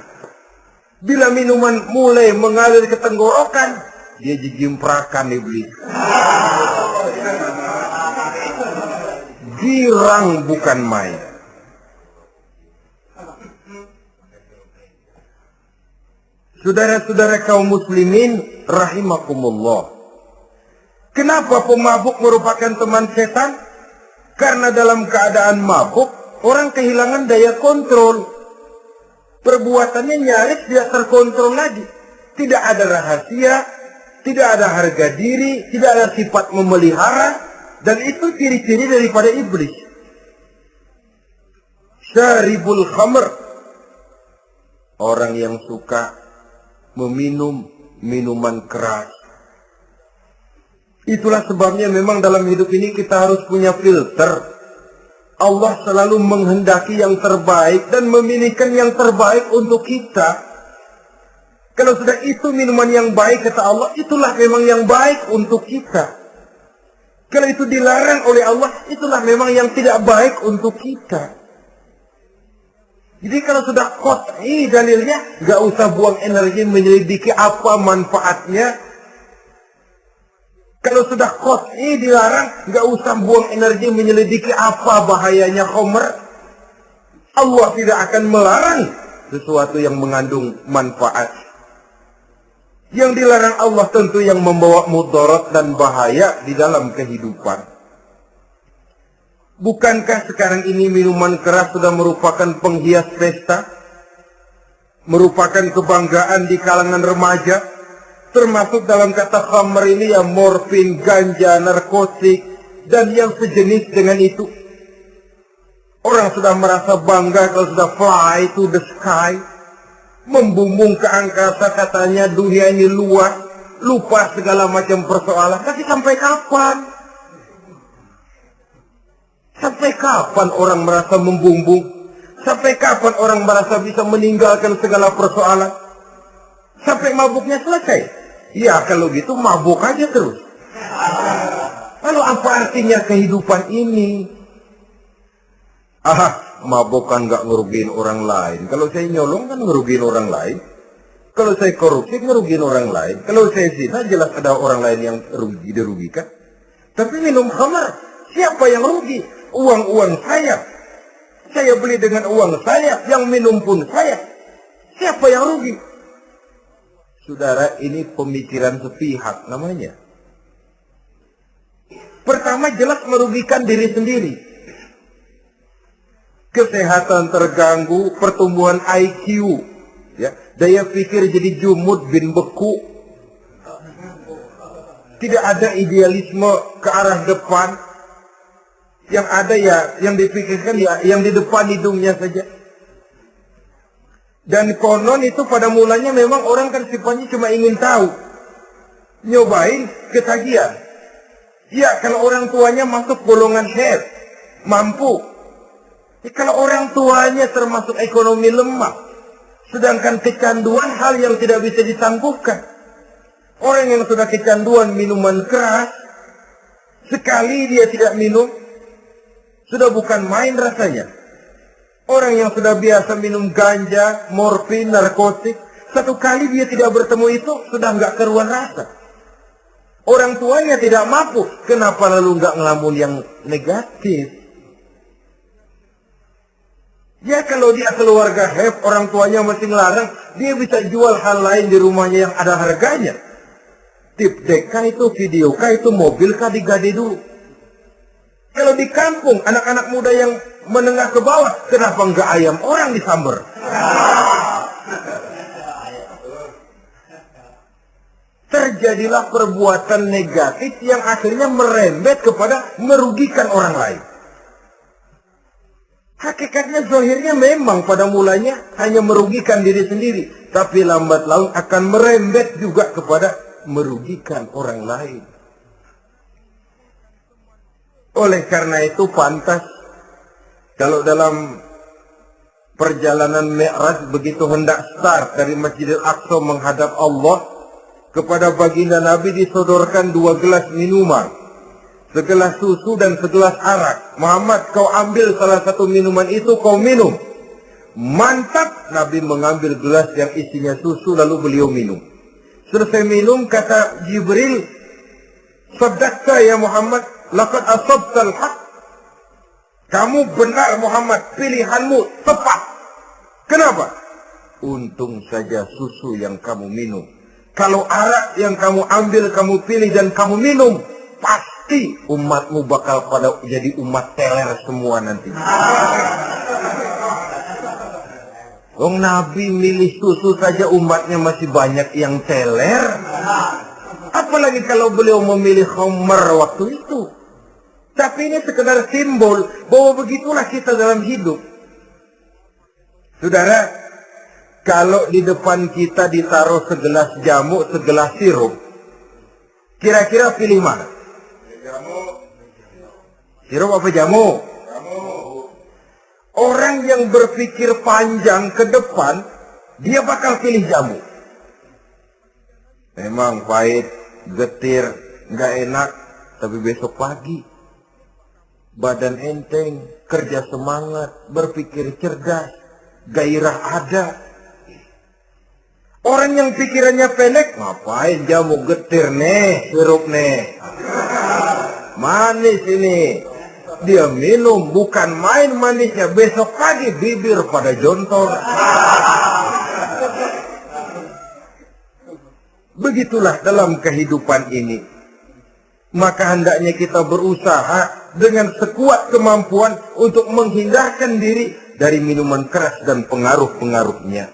Bila minuman mulai mengalir ke tenggorokan, dia jijimprakan iblis. Girang bukan main. Saudara-saudara kaum muslimin rahimakumullah. Kenapa pemabuk merupakan teman setan? Karena dalam keadaan mabuk, orang kehilangan daya kontrol. Perbuatannya nyaris tidak terkontrol lagi. Tidak ada rahasia, tidak ada harga diri, tidak ada sifat memelihara, dan itu ciri-ciri daripada iblis. Syaribul khamr. Orang yang suka meminum minuman keras. Itulah sebabnya memang dalam hidup ini kita harus punya filter. Allah selalu menghendaki yang terbaik dan memilihkan yang terbaik untuk kita. Kalau sudah itu minuman yang baik, kata Allah, itulah memang yang baik untuk kita. Kalau itu dilarang oleh Allah, itulah memang yang tidak baik untuk kita. Jadi kalau sudah qat'i dalilnya, nggak usah buang energi menyelidiki apa manfaatnya. Kalau sudah qat'i dilarang, nggak usah buang energi menyelidiki apa bahayanya khamr. Allah tidak akan melarang sesuatu yang mengandung manfaat. Yang dilarang Allah tentu yang membawa mudarat dan bahaya di dalam kehidupan. Bukankah sekarang ini minuman keras sudah merupakan penghias pesta? Merupakan kebanggaan di kalangan remaja? Termasuk dalam kata khamr ini ya morfin, ganja, narkotik, dan yang sejenis dengan itu. Orang sudah merasa bangga kalau sudah fly to the sky. Membumbung ke angkasa, katanya dunia ini luas, lupa segala macam persoalan. Tapi sampai kapan? Sampai kapan orang merasa membumbung? Sampai kapan orang merasa bisa meninggalkan segala persoalan? Sampai mabuknya selesai? Ya kalau gitu mabuk aja terus. Lalu apa artinya kehidupan ini? Mabuk kan nggak ngerugiin orang lain. Kalau saya nyolong kan ngerugiin orang lain. Kalau saya korupsi ngerugiin orang lain. Kalau saya zina jelas ada orang lain yang dirugikan. Tapi minum khamar, siapa yang rugi? Uang-uang saya. Saya beli dengan uang saya, yang minum pun saya. Siapa yang rugi? Saudara, ini pemikiran sepihak namanya. Pertama jelas merugikan diri sendiri. Kesehatan terganggu, pertumbuhan IQ, ya, daya pikir jadi jumud bin beku. Tidak ada idealisme ke arah depan. Yang ada ya, yang dipikirkan ya, yang di depan hidungnya saja. Dan konon itu pada mulanya memang orang kan sifatnya cuma ingin tahu. Nyobain ketagihan. Ya, kalau orang tuanya masuk golongan head, mampu. Kalau orang tuanya termasuk ekonomi lemah, sedangkan kecanduan hal yang tidak bisa ditangguhkan. Orang yang sudah kecanduan minuman keras, Sekali dia tidak minum, sudah bukan main rasanya. Orang yang sudah biasa minum ganja, morfin, narkotik, satu kali dia tidak bertemu itu, sudah nggak keruan rasa. Orang tuanya tidak mampu, kenapa lalu nggak ngelamun yang negatif? Ya kalau dia keluarga have, orang tuanya masih ngelarang, dia bisa jual hal lain di rumahnya yang ada harganya. Tip deka itu, video kah itu, mobil kah digade dulu. Kalau di kampung, anak-anak muda yang menengah ke bawah, kenapa nggak ayam orang disamber? Terjadilah perbuatan negatif yang akhirnya merembet kepada merugikan orang lain. Hakikatnya zahirnya memang pada mulanya hanya merugikan diri sendiri. Tapi lambat laun akan merembet juga kepada merugikan orang lain. Oleh karena itu pantas kalau dalam perjalanan Mi'raj begitu hendak start dari Masjidil Aqsa menghadap Allah, kepada baginda Nabi disodorkan 2 gelas minuman. Segelas susu dan segelas arak. Muhammad, kau ambil salah satu minuman itu, kau minum. Mantap, Nabi mengambil gelas yang isinya susu lalu beliau minum. Selesai minum, kata Jibril, "Saddaqta ya Muhammad, laqad asabtal haq." Kamu benar Muhammad, pilihanmu tepat. Kenapa? Untung saja susu yang kamu minum. Kalau arak yang kamu ambil, kamu pilih dan kamu minum, pasti umatmu bakal pada jadi umat teler semua nanti. Wong Nabi milih susu saja umatnya masih banyak yang teler. Apalagi kalau beliau memilih khamr waktu itu. Tapi ini sekedar simbol bahwa begitulah kita dalam hidup. Saudara, kalau di depan kita ditaruh segelas jamu, segelas sirup, kira-kira pilih mana? Sirup apa jamu? Orang yang berpikir panjang ke depan, dia bakal pilih jamu. Memang pahit, getir, nggak enak, tapi besok pagi badan enteng, kerja semangat, berpikir cerdas, gairah ada. Orang yang pikirannya pendek, ngapain jamu getir nih, sirup nih, manis ini. Dia minum, bukan main manisnya. Besok pagi bibir pada jontor. Begitulah dalam kehidupan ini. Maka hendaknya kita berusaha dengan sekuat kemampuan untuk menghindarkan diri dari minuman keras dan pengaruh-pengaruhnya.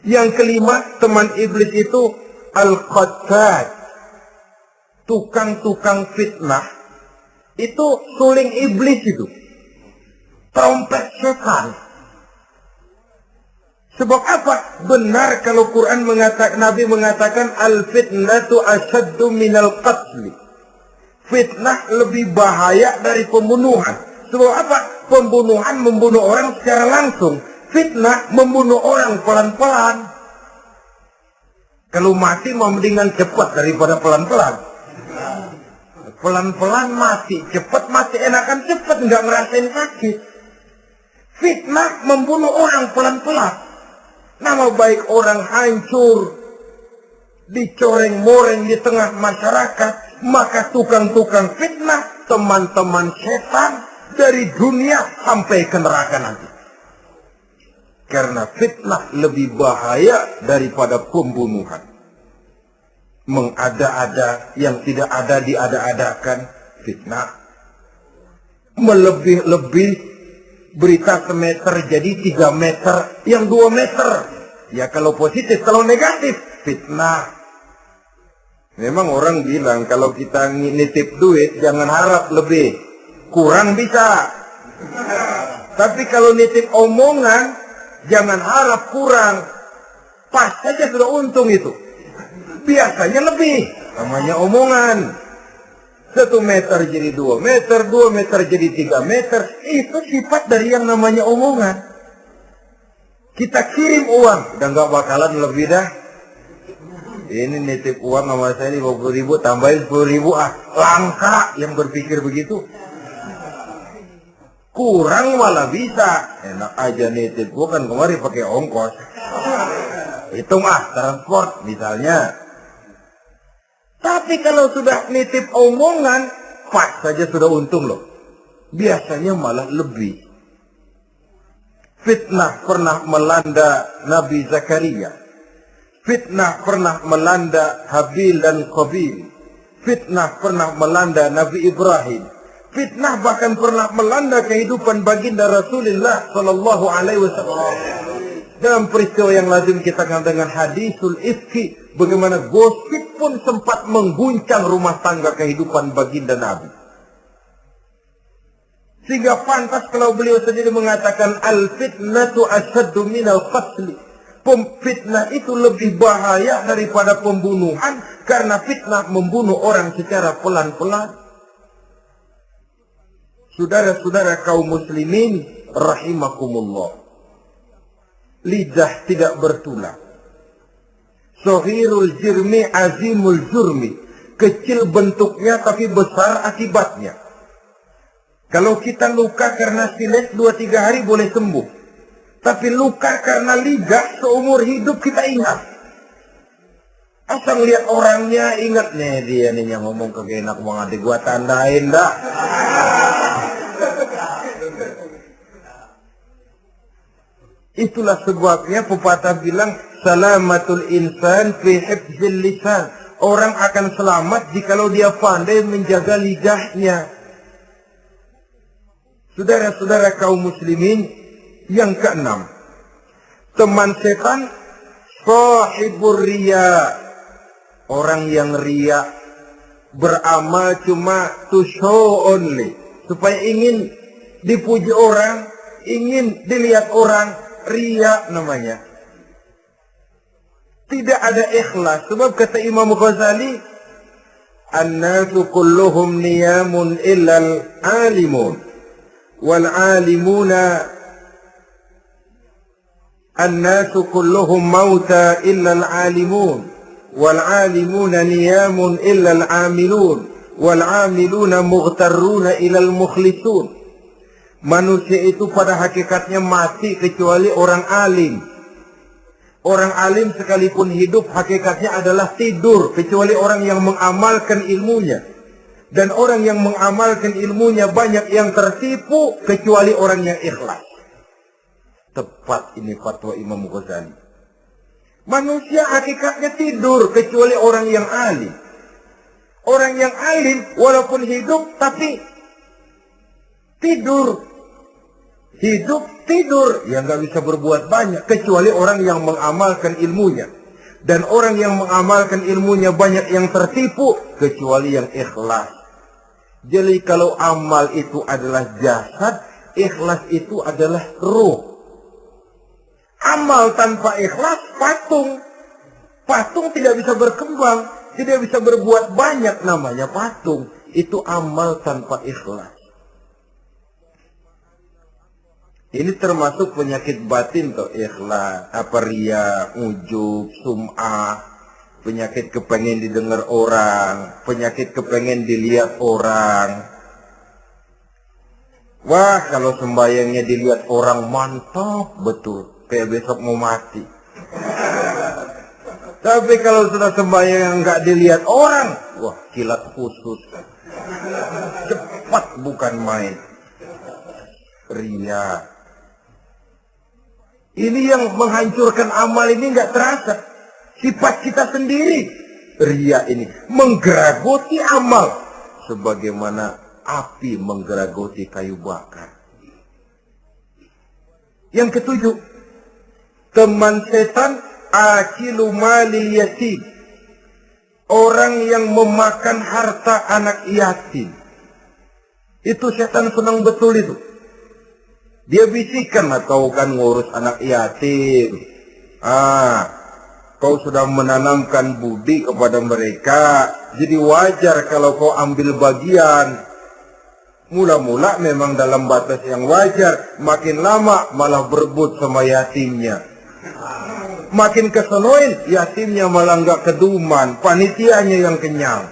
Yang kelima, teman iblis itu al-qattad, tukang-tukang fitnah. Itu suling iblis itu. Trompet setan. Sebab apa? Benar kalau Quran mengatakan, Nabi mengatakan al-fitnatu asyaddu minal qatli. Fitnah lebih bahaya dari pembunuhan. Sebab apa? Pembunuhan membunuh orang secara langsung. Fitnah membunuh orang pelan-pelan. Kalau mati mau mendingan cepat daripada pelan-pelan. Pelan-pelan mati, cepat mati, enakan cepat, nggak ngerasain sakit. Fitnah membunuh orang pelan-pelan. Nama baik orang hancur, dicoreng-moreng di tengah masyarakat. Maka tukang-tukang fitnah, teman-teman setan dari dunia sampai ke neraka nanti. Karena fitnah lebih bahaya daripada pembunuhan. Mengada-ada yang tidak ada diada-adakan, fitnah. Melebih-lebih berita semeter jadi 3 meter, yang 2 meter. Ya kalau positif, kalau negatif, fitnah. Memang orang bilang kalau kita nitip duit jangan harap lebih, kurang bisa. Tapi kalau nitip omongan jangan harap kurang, pas saja sudah untung itu. Biasanya lebih, namanya omongan. 1 meter jadi 2 meter, 2 meter jadi 3 meter. Itu sifat dari yang namanya omongan. Kita kirim uang, udah gak bakalan lebih dah. Ini nitip uang sama saya 50.000, tambahin 10.000, langka yang berpikir begitu. Kurang malah bisa. Enak aja nitip, gua kan kemarin pakai ongkos. Hitung transport misalnya. Tapi kalau sudah nitip omongan, pas saja sudah untung loh. Biasanya malah lebih. Fitnah pernah melanda Nabi Zakaria. Fitnah pernah melanda Habil dan Qabil. Fitnah pernah melanda Nabi Ibrahim. Fitnah bahkan pernah melanda kehidupan baginda Rasulullah Sallallahu Alaihi Wasallam. Dalam peristiwa yang lazim kita kenal dengan hadisul ifki, bagaimana gosip pun sempat mengguncang rumah tangga kehidupan baginda Nabi. Sehingga pantas kalau beliau sendiri mengatakan al-fitnatu asyaddu minal qatli. Fitnah itu lebih bahaya daripada pembunuhan, karena fitnah membunuh orang secara pelan-pelan. Saudara-saudara kaum muslimin rahimakumullah. Lidah tidak bertulang. Sohirul jirmi azimul jurmi. Kecil bentuknya tapi besar akibatnya. Kalau kita luka karena silet 2-3 hari boleh sembuh. Tapi luka karena lidah seumur hidup kita ingat. Asal lihat orangnya ingat nih dia nih yang ngomong kagak enak banget, gua tandain dah. Itulah sebabnya pepatah bilang salamatul insan fi hifzil lisan. Orang akan selamat jikalau dia pandai menjaga lidahnya. Saudara-saudara kaum muslimin, yang keenam, teman setan sahibur riya. Orang yang riya, beramal cuma to show only, supaya ingin dipuji orang, ingin dilihat orang. Riya namanya. Tidak ada ikhlas. Sebab kata Imam Ghazali, an-nasu kulluhum niyamun illal alimun. Wal alimuna an-nasu kulluhum mauta illal alimun. Wal alimuna niyamun illal amilun. Wal amiluna mughtarruna illal mukhlisun. Manusia itu pada hakikatnya mati kecuali orang alim. Orang alim sekalipun hidup hakikatnya adalah tidur kecuali orang yang mengamalkan ilmunya. Dan orang yang mengamalkan ilmunya banyak yang tertipu kecuali orang yang ikhlas. Tepat ini fatwa Imam Ghazali. Manusia hakikatnya tidur kecuali orang yang alim. Orang yang alim walaupun hidup tapi tidur. Hidup tidur, yang nggak bisa berbuat banyak kecuali orang yang mengamalkan ilmunya. Dan orang yang mengamalkan ilmunya banyak yang tertipu kecuali yang ikhlas. Jadi kalau amal itu adalah jasad, ikhlas itu adalah ruh. Amal tanpa ikhlas patung. Patung tidak bisa berkembang, tidak bisa berbuat banyak, namanya patung. Itu amal tanpa ikhlas. Ini termasuk penyakit batin toh, ikhlas, riya, ujub, sum'ah, penyakit kepengen didengar orang, penyakit kepengen dilihat orang. Wah, kalau sembayangnya dilihat orang mantap betul, kayak besok mau mati. Tapi kalau sudah sembayang nggak dilihat orang, wah kilat khusus, cepat bukan main. Riya. Ini yang menghancurkan amal ini nggak terasa. Sifat kita sendiri. Riya ini menggeragoti amal. Sebagaimana api menggeragoti kayu bakar. Yang ketujuh. Teman setan akilu malil yatim. Orang yang memakan harta anak yatim. Itu setan senang betul itu. Dia bisikan, kau kan ngurus anak yatim. Kau sudah menanamkan budi kepada mereka. Jadi wajar kalau kau ambil bagian. Mula-mula memang dalam batas yang wajar. Makin lama malah berebut sama yatimnya. Makin kesonoin, yatimnya malah nggak keduman, panitianya yang kenyang.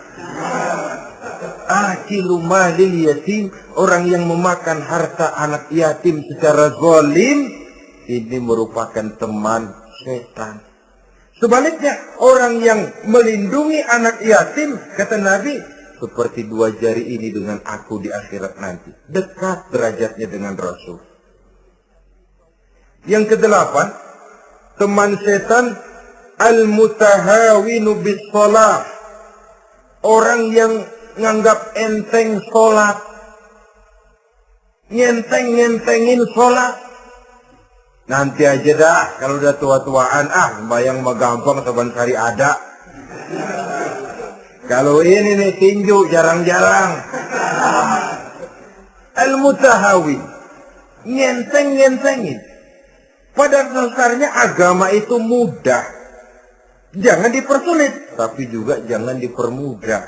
Akilu malil yatim, orang yang memakan harta anak yatim secara zalim, ini merupakan teman setan. Sebaliknya, orang yang melindungi anak yatim, kata Nabi, seperti dua jari ini dengan aku di akhirat nanti. Dekat derajatnya dengan Rasul. Yang kedelapan, teman setan al-mutahawinu bis-shalah. Orang yang nganggap enteng sholat, ngentengin sholat. Nanti aja dah, kalau udah tua-tuaan, sembahyang mah gampang, saban hari ada. Kalau ini nih tinju, jarang-jarang. Al-mutahawi, ngentengin. Pada dasarnya agama itu mudah. Jangan dipersulit, tapi juga jangan dipermudah.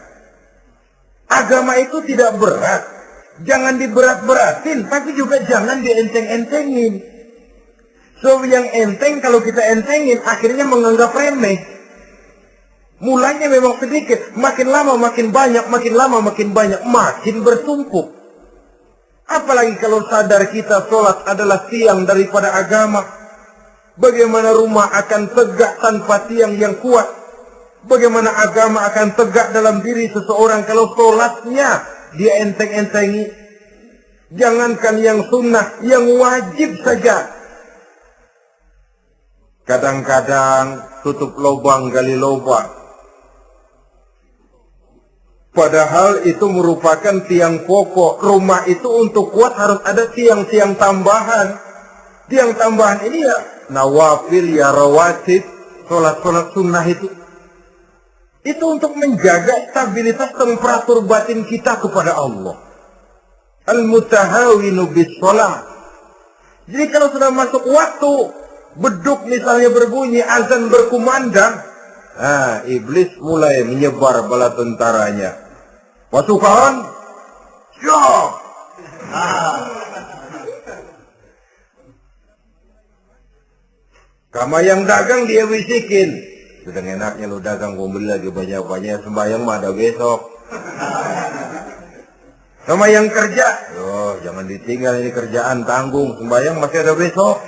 Agama itu tidak berat. Jangan diberat-beratin, tapi juga jangan dienteng-entengin. So, yang enteng kalau kita entengin, akhirnya menganggap remeh. Mulanya memang sedikit, makin lama makin banyak, makin bertumpuk. Apalagi kalau sadar kita sholat adalah tiang daripada agama. Bagaimana rumah akan tegak tanpa tiang yang kuat? Bagaimana agama akan tegak dalam diri seseorang kalau sholatnya dia enteng-entengi? Jangankan yang sunnah, yang wajib saja. Kadang-kadang tutup lubang, gali lubang. Padahal itu merupakan tiang pokok. Rumah itu untuk kuat harus ada tiang-tiang tambahan. Tiang tambahan ini ya nawafil, ya rawatib, sholat-sholat sunnah itu. Itu untuk menjaga stabilitas temperatur batin kita kepada Allah. Al-mutahawinu bis-shalah. Jadi kalau sudah masuk waktu, beduk misalnya berbunyi, azan berkumandang, iblis mulai menyebar bala tentaranya. Pasukan, siap. Kama yang dagang dia bisikin. Sudah enaknya lu dagang, gua beli lagi banyak-banyak, sembahyang mah ada besok. Sama yang kerja, jangan ditinggal ini kerjaan, tanggung, sembahyang masih ada besok.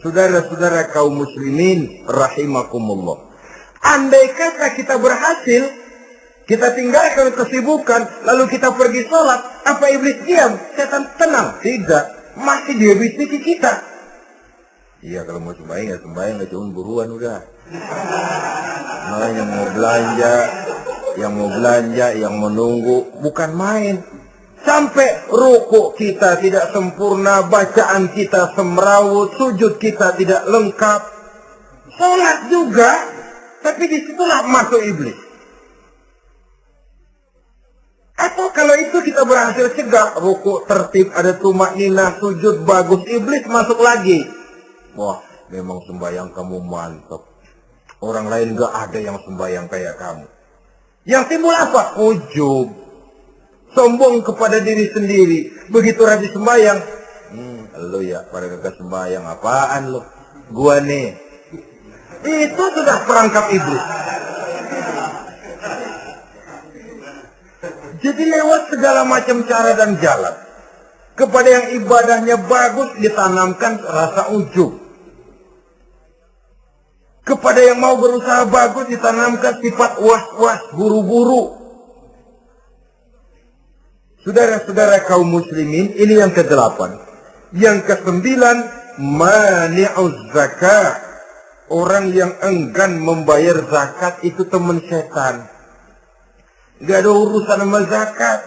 Saudara-saudara kaum muslimin rahimakumullah. Andai kata kita berhasil, kita tinggalkan kesibukan, lalu kita pergi sholat, apa iblis diam? Setan tenang? Tidak, masih dia bisiki kita. Iya, kalau mau sembahyang ya sembahyang, nggak cuma buruan udah. Nah, yang mau belanja, yang menunggu, bukan main. Sampai ruku kita tidak sempurna, bacaan kita semrawut, sujud kita tidak lengkap. Sholat juga, tapi disitulah masuk iblis. Atau kalau itu kita berhasil cegah, ruku tertib, ada tumakninah, sujud bagus, iblis masuk lagi. Wah, memang sembahyang kamu mantap. Orang lain gak ada yang sembahyang kayak kamu. Yang timbul apa? Ujub. Sombong kepada diri sendiri. Begitu rajin sembahyang, lu ya pada kagak sembahyang, apaan lu? Gua nih. Itu sudah perangkap iblis. Jadi lewat segala macam cara dan jalan. Kepada yang ibadahnya bagus ditanamkan rasa ujub. Kepada yang mau berusaha bagus ditanamkan sifat was-was, buru-buru. Saudara-saudara kaum muslimin, ini yang ke-8. Yang ke-9, mani'uz zakat. Orang yang enggan membayar zakat itu teman setan. Gak ada urusan sama zakat.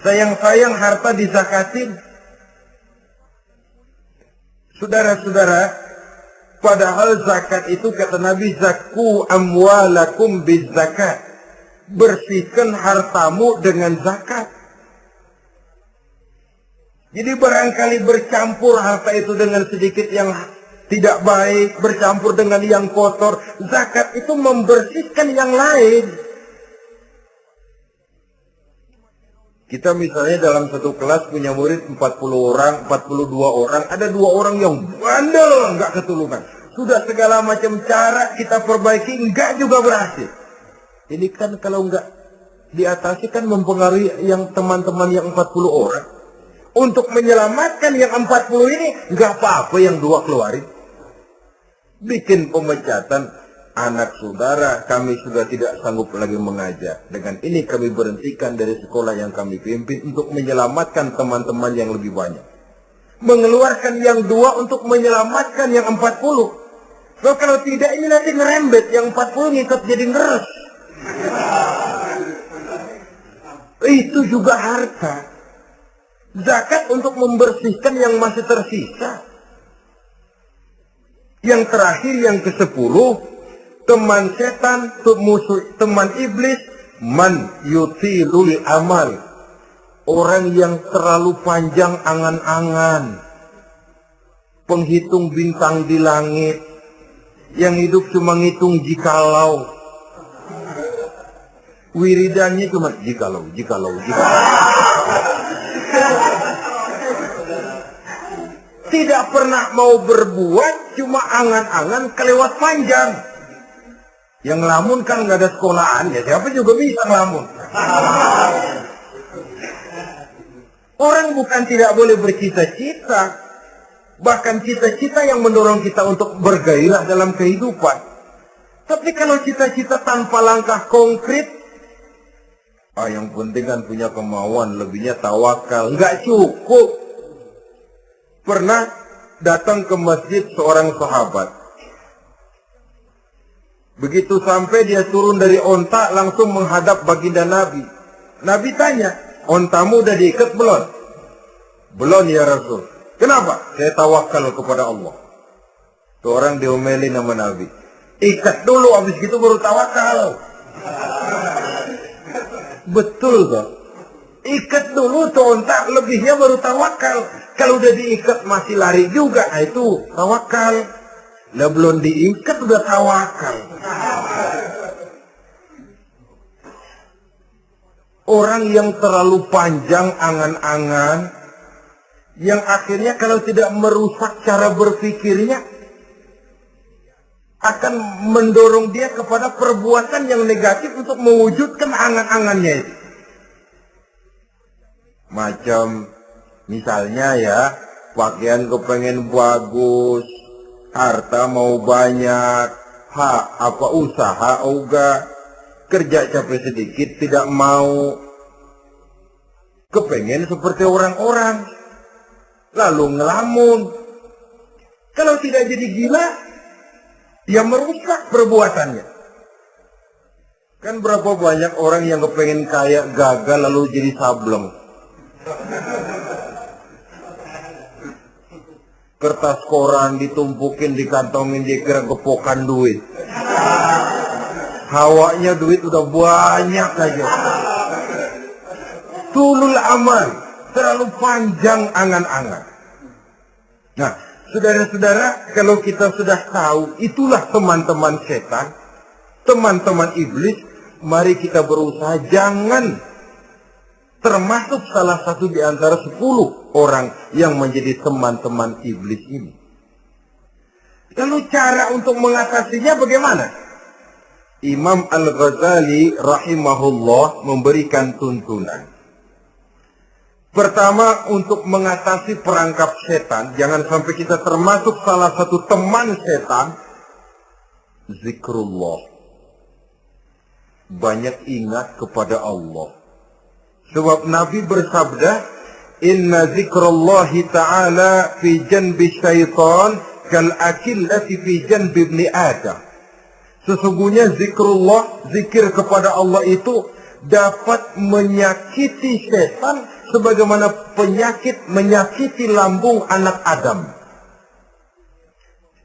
Sayang-sayang harta dizakatin. Saudara-saudara, padahal zakat itu kata Nabi, zakku amwalakum biz zakat. Bersihkan hartamu dengan zakat. Jadi barangkali bercampur harta itu dengan sedikit yang tidak baik, bercampur dengan yang kotor. Zakat itu membersihkan yang lain. Kita misalnya dalam satu kelas punya murid 40 orang, 42 orang, ada 2 orang yang bandel, nggak ketulungan. Sudah segala macam cara kita perbaiki, nggak juga berhasil. Ini kan kalau nggak diatasi kan mempengaruhi yang teman-teman yang 40 orang. Untuk menyelamatkan yang 40 ini, nggak apa-apa yang 2 keluarin. Bikin pemecatan, anak saudara kami sudah tidak sanggup lagi mengajar. Dengan ini kami berhentikan dari sekolah yang kami pimpin untuk menyelamatkan teman-teman yang lebih banyak. Mengeluarkan yang 2 untuk menyelamatkan yang 40. So, kalau tidak ini nanti ngerembet, yang 40 ngikut jadi ngeres. Itu juga harta. Zakat untuk membersihkan yang masih tersisa. Yang terakhir, yang ke-10, teman setan, musuh, teman iblis, man yutilul amal. Orang yang terlalu panjang angan-angan. Penghitung bintang di langit. Yang hidup cuma ngitung jikalau. Wiridannya cuma jikalau. Tidak pernah mau berbuat, cuma angan-angan kelewat panjang. Yang ngelamun kan nggak ada sekolahan, ya siapa juga bisa ngelamun. Orang bukan tidak boleh bercita-cita, bahkan cita-cita yang mendorong kita untuk bergairah dalam kehidupan. Tapi kalau cita-cita tanpa langkah konkret, yang penting kan punya kemauan, lebihnya tawakal, nggak cukup. Pernah datang ke masjid seorang sahabat. Begitu sampai dia turun dari onta langsung menghadap baginda Nabi. Nabi tanya, ontamu udah diikat belum? Belum ya Rasul. Kenapa? Saya tawakal kepada Allah. Itu orang diomelin sama Nabi. Ikat dulu, habis itu baru tawakal. Betul toh? Ikat dulu tuh onta, lebihnya baru tawakal. Kalau udah diikat masih lari juga, itu tawakal. Lah belum diikat udah tawakal. Orang yang terlalu panjang angan-angan, yang akhirnya kalau tidak merusak cara berpikirnya, akan mendorong dia kepada perbuatan yang negatif untuk mewujudkan angan-angannya itu. Macam misalnya ya, pakaian kepengen bagus, harta mau banyak, usaha ogah, kerja capek sedikit tidak mau, kepengen seperti orang-orang, lalu ngelamun. Kalau tidak jadi gila, ya merusak perbuatannya. Kan berapa banyak orang yang kepengen kaya gagal lalu jadi sableng. Kertas koran ditumpukin, dikantongin, dikira gepokan duit. Hawanya duit udah banyak aja. Tulul amal, terlalu panjang angan-angan. Nah, saudara-saudara, kalau kita sudah tahu itulah teman-teman setan, teman-teman iblis, mari kita berusaha jangan termasuk salah satu di antara 10 orang yang menjadi teman-teman iblis ini. Lalu cara untuk mengatasinya bagaimana? Imam Al-Ghazali rahimahullah memberikan tuntunan. Pertama, untuk mengatasi perangkap setan, jangan sampai kita termasuk salah satu teman setan, zikrullah. Banyak ingat kepada Allah. Sebab Nabi bersabda, inna zikrullahi ta'ala fi janbi syaitan kal akillati fi janbi ibni Adam. Sesungguhnya zikrullah, zikir kepada Allah itu dapat menyakiti setan sebagaimana penyakit menyakiti lambung anak Adam.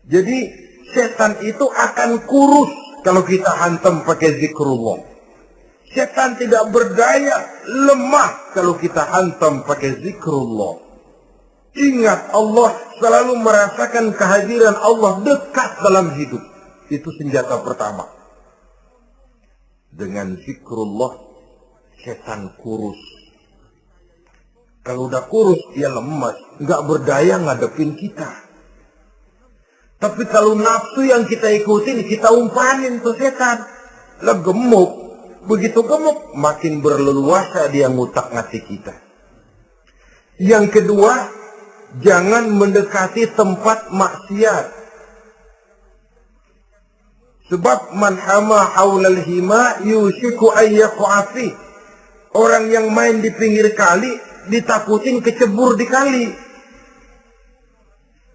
Jadi setan itu akan kurus kalau kita hantam pakai zikrullah. Setan tidak berdaya, lemah kalau kita hantam pakai zikrullah. Ingat, Allah selalu merasakan kehadiran Allah dekat dalam hidup. Itu senjata pertama. Dengan zikrullah, setan kurus. Kalau udah kurus, dia lemas. Nggak berdaya ngadepin kita. Tapi kalau nafsu yang kita ikutin, kita umpanin tuh setan. Lah gemuk. Begitu gemuk, makin berleluasa dia ngutak-ngatik kita. Yang kedua, jangan mendekati tempat maksiat. Sebab man hama haulal hima yusiku ayyaqa fi. Orang yang main di pinggir kali ditakutin kecebur di kali.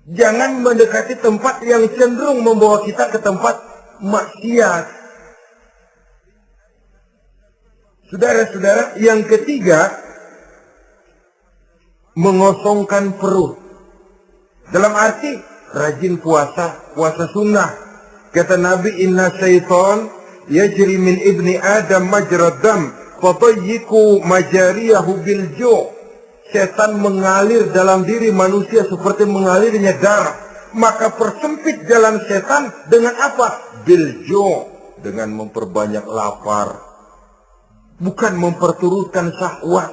Jangan mendekati tempat yang cenderung membawa kita ke tempat maksiat. Saudara-saudara, yang ketiga, mengosongkan perut. Dalam arti rajin puasa, puasa sunnah. Kata Nabi, inna syaitan yajri min ibni Adam majrad dam fatayyiku majariyahu bil ju'. Setan mengalir dalam diri manusia seperti mengalirnya darah. Maka persempit jalan setan dengan apa? Bil ju', dengan memperbanyak lapar. Bukan memperturutkan syahwat.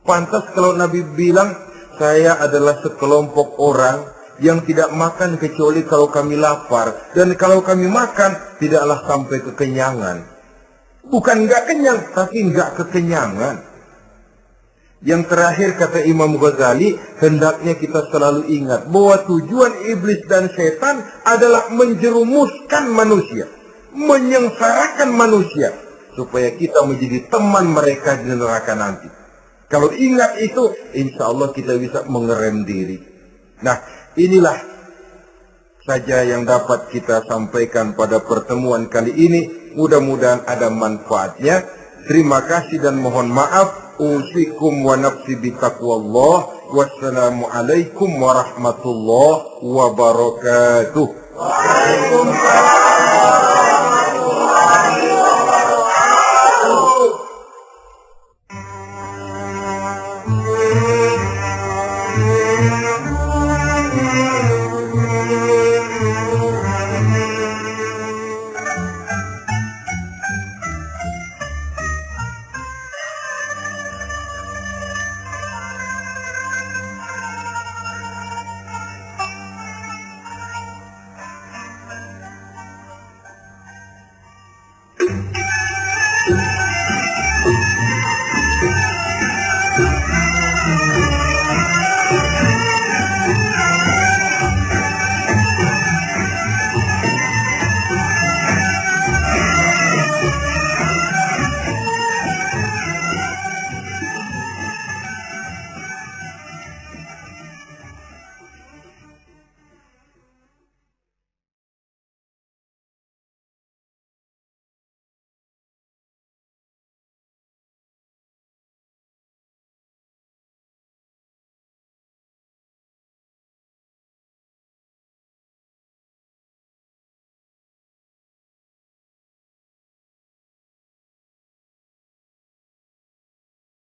Pantas kalau Nabi bilang, saya adalah sekelompok orang yang tidak makan kecuali kalau kami lapar. Dan kalau kami makan, tidaklah sampai kekenyangan. Bukan nggak kenyang, tapi nggak kekenyangan. Yang terakhir kata Imam Ghazali, hendaknya kita selalu ingat bahwa tujuan iblis dan setan adalah menjerumuskan manusia. Menyengsarakan manusia. Supaya kita menjadi teman mereka di neraka nanti. Kalau ingat itu, insya Allah kita bisa mengerem diri. Nah, inilah saja yang dapat kita sampaikan pada pertemuan kali ini. Mudah-mudahan ada manfaatnya. Terima kasih dan mohon maaf. Usikum wa nafsi bitaqwallah. Wassalamualaikum warahmatullahi wabarakatuh. Waalaikumsalam.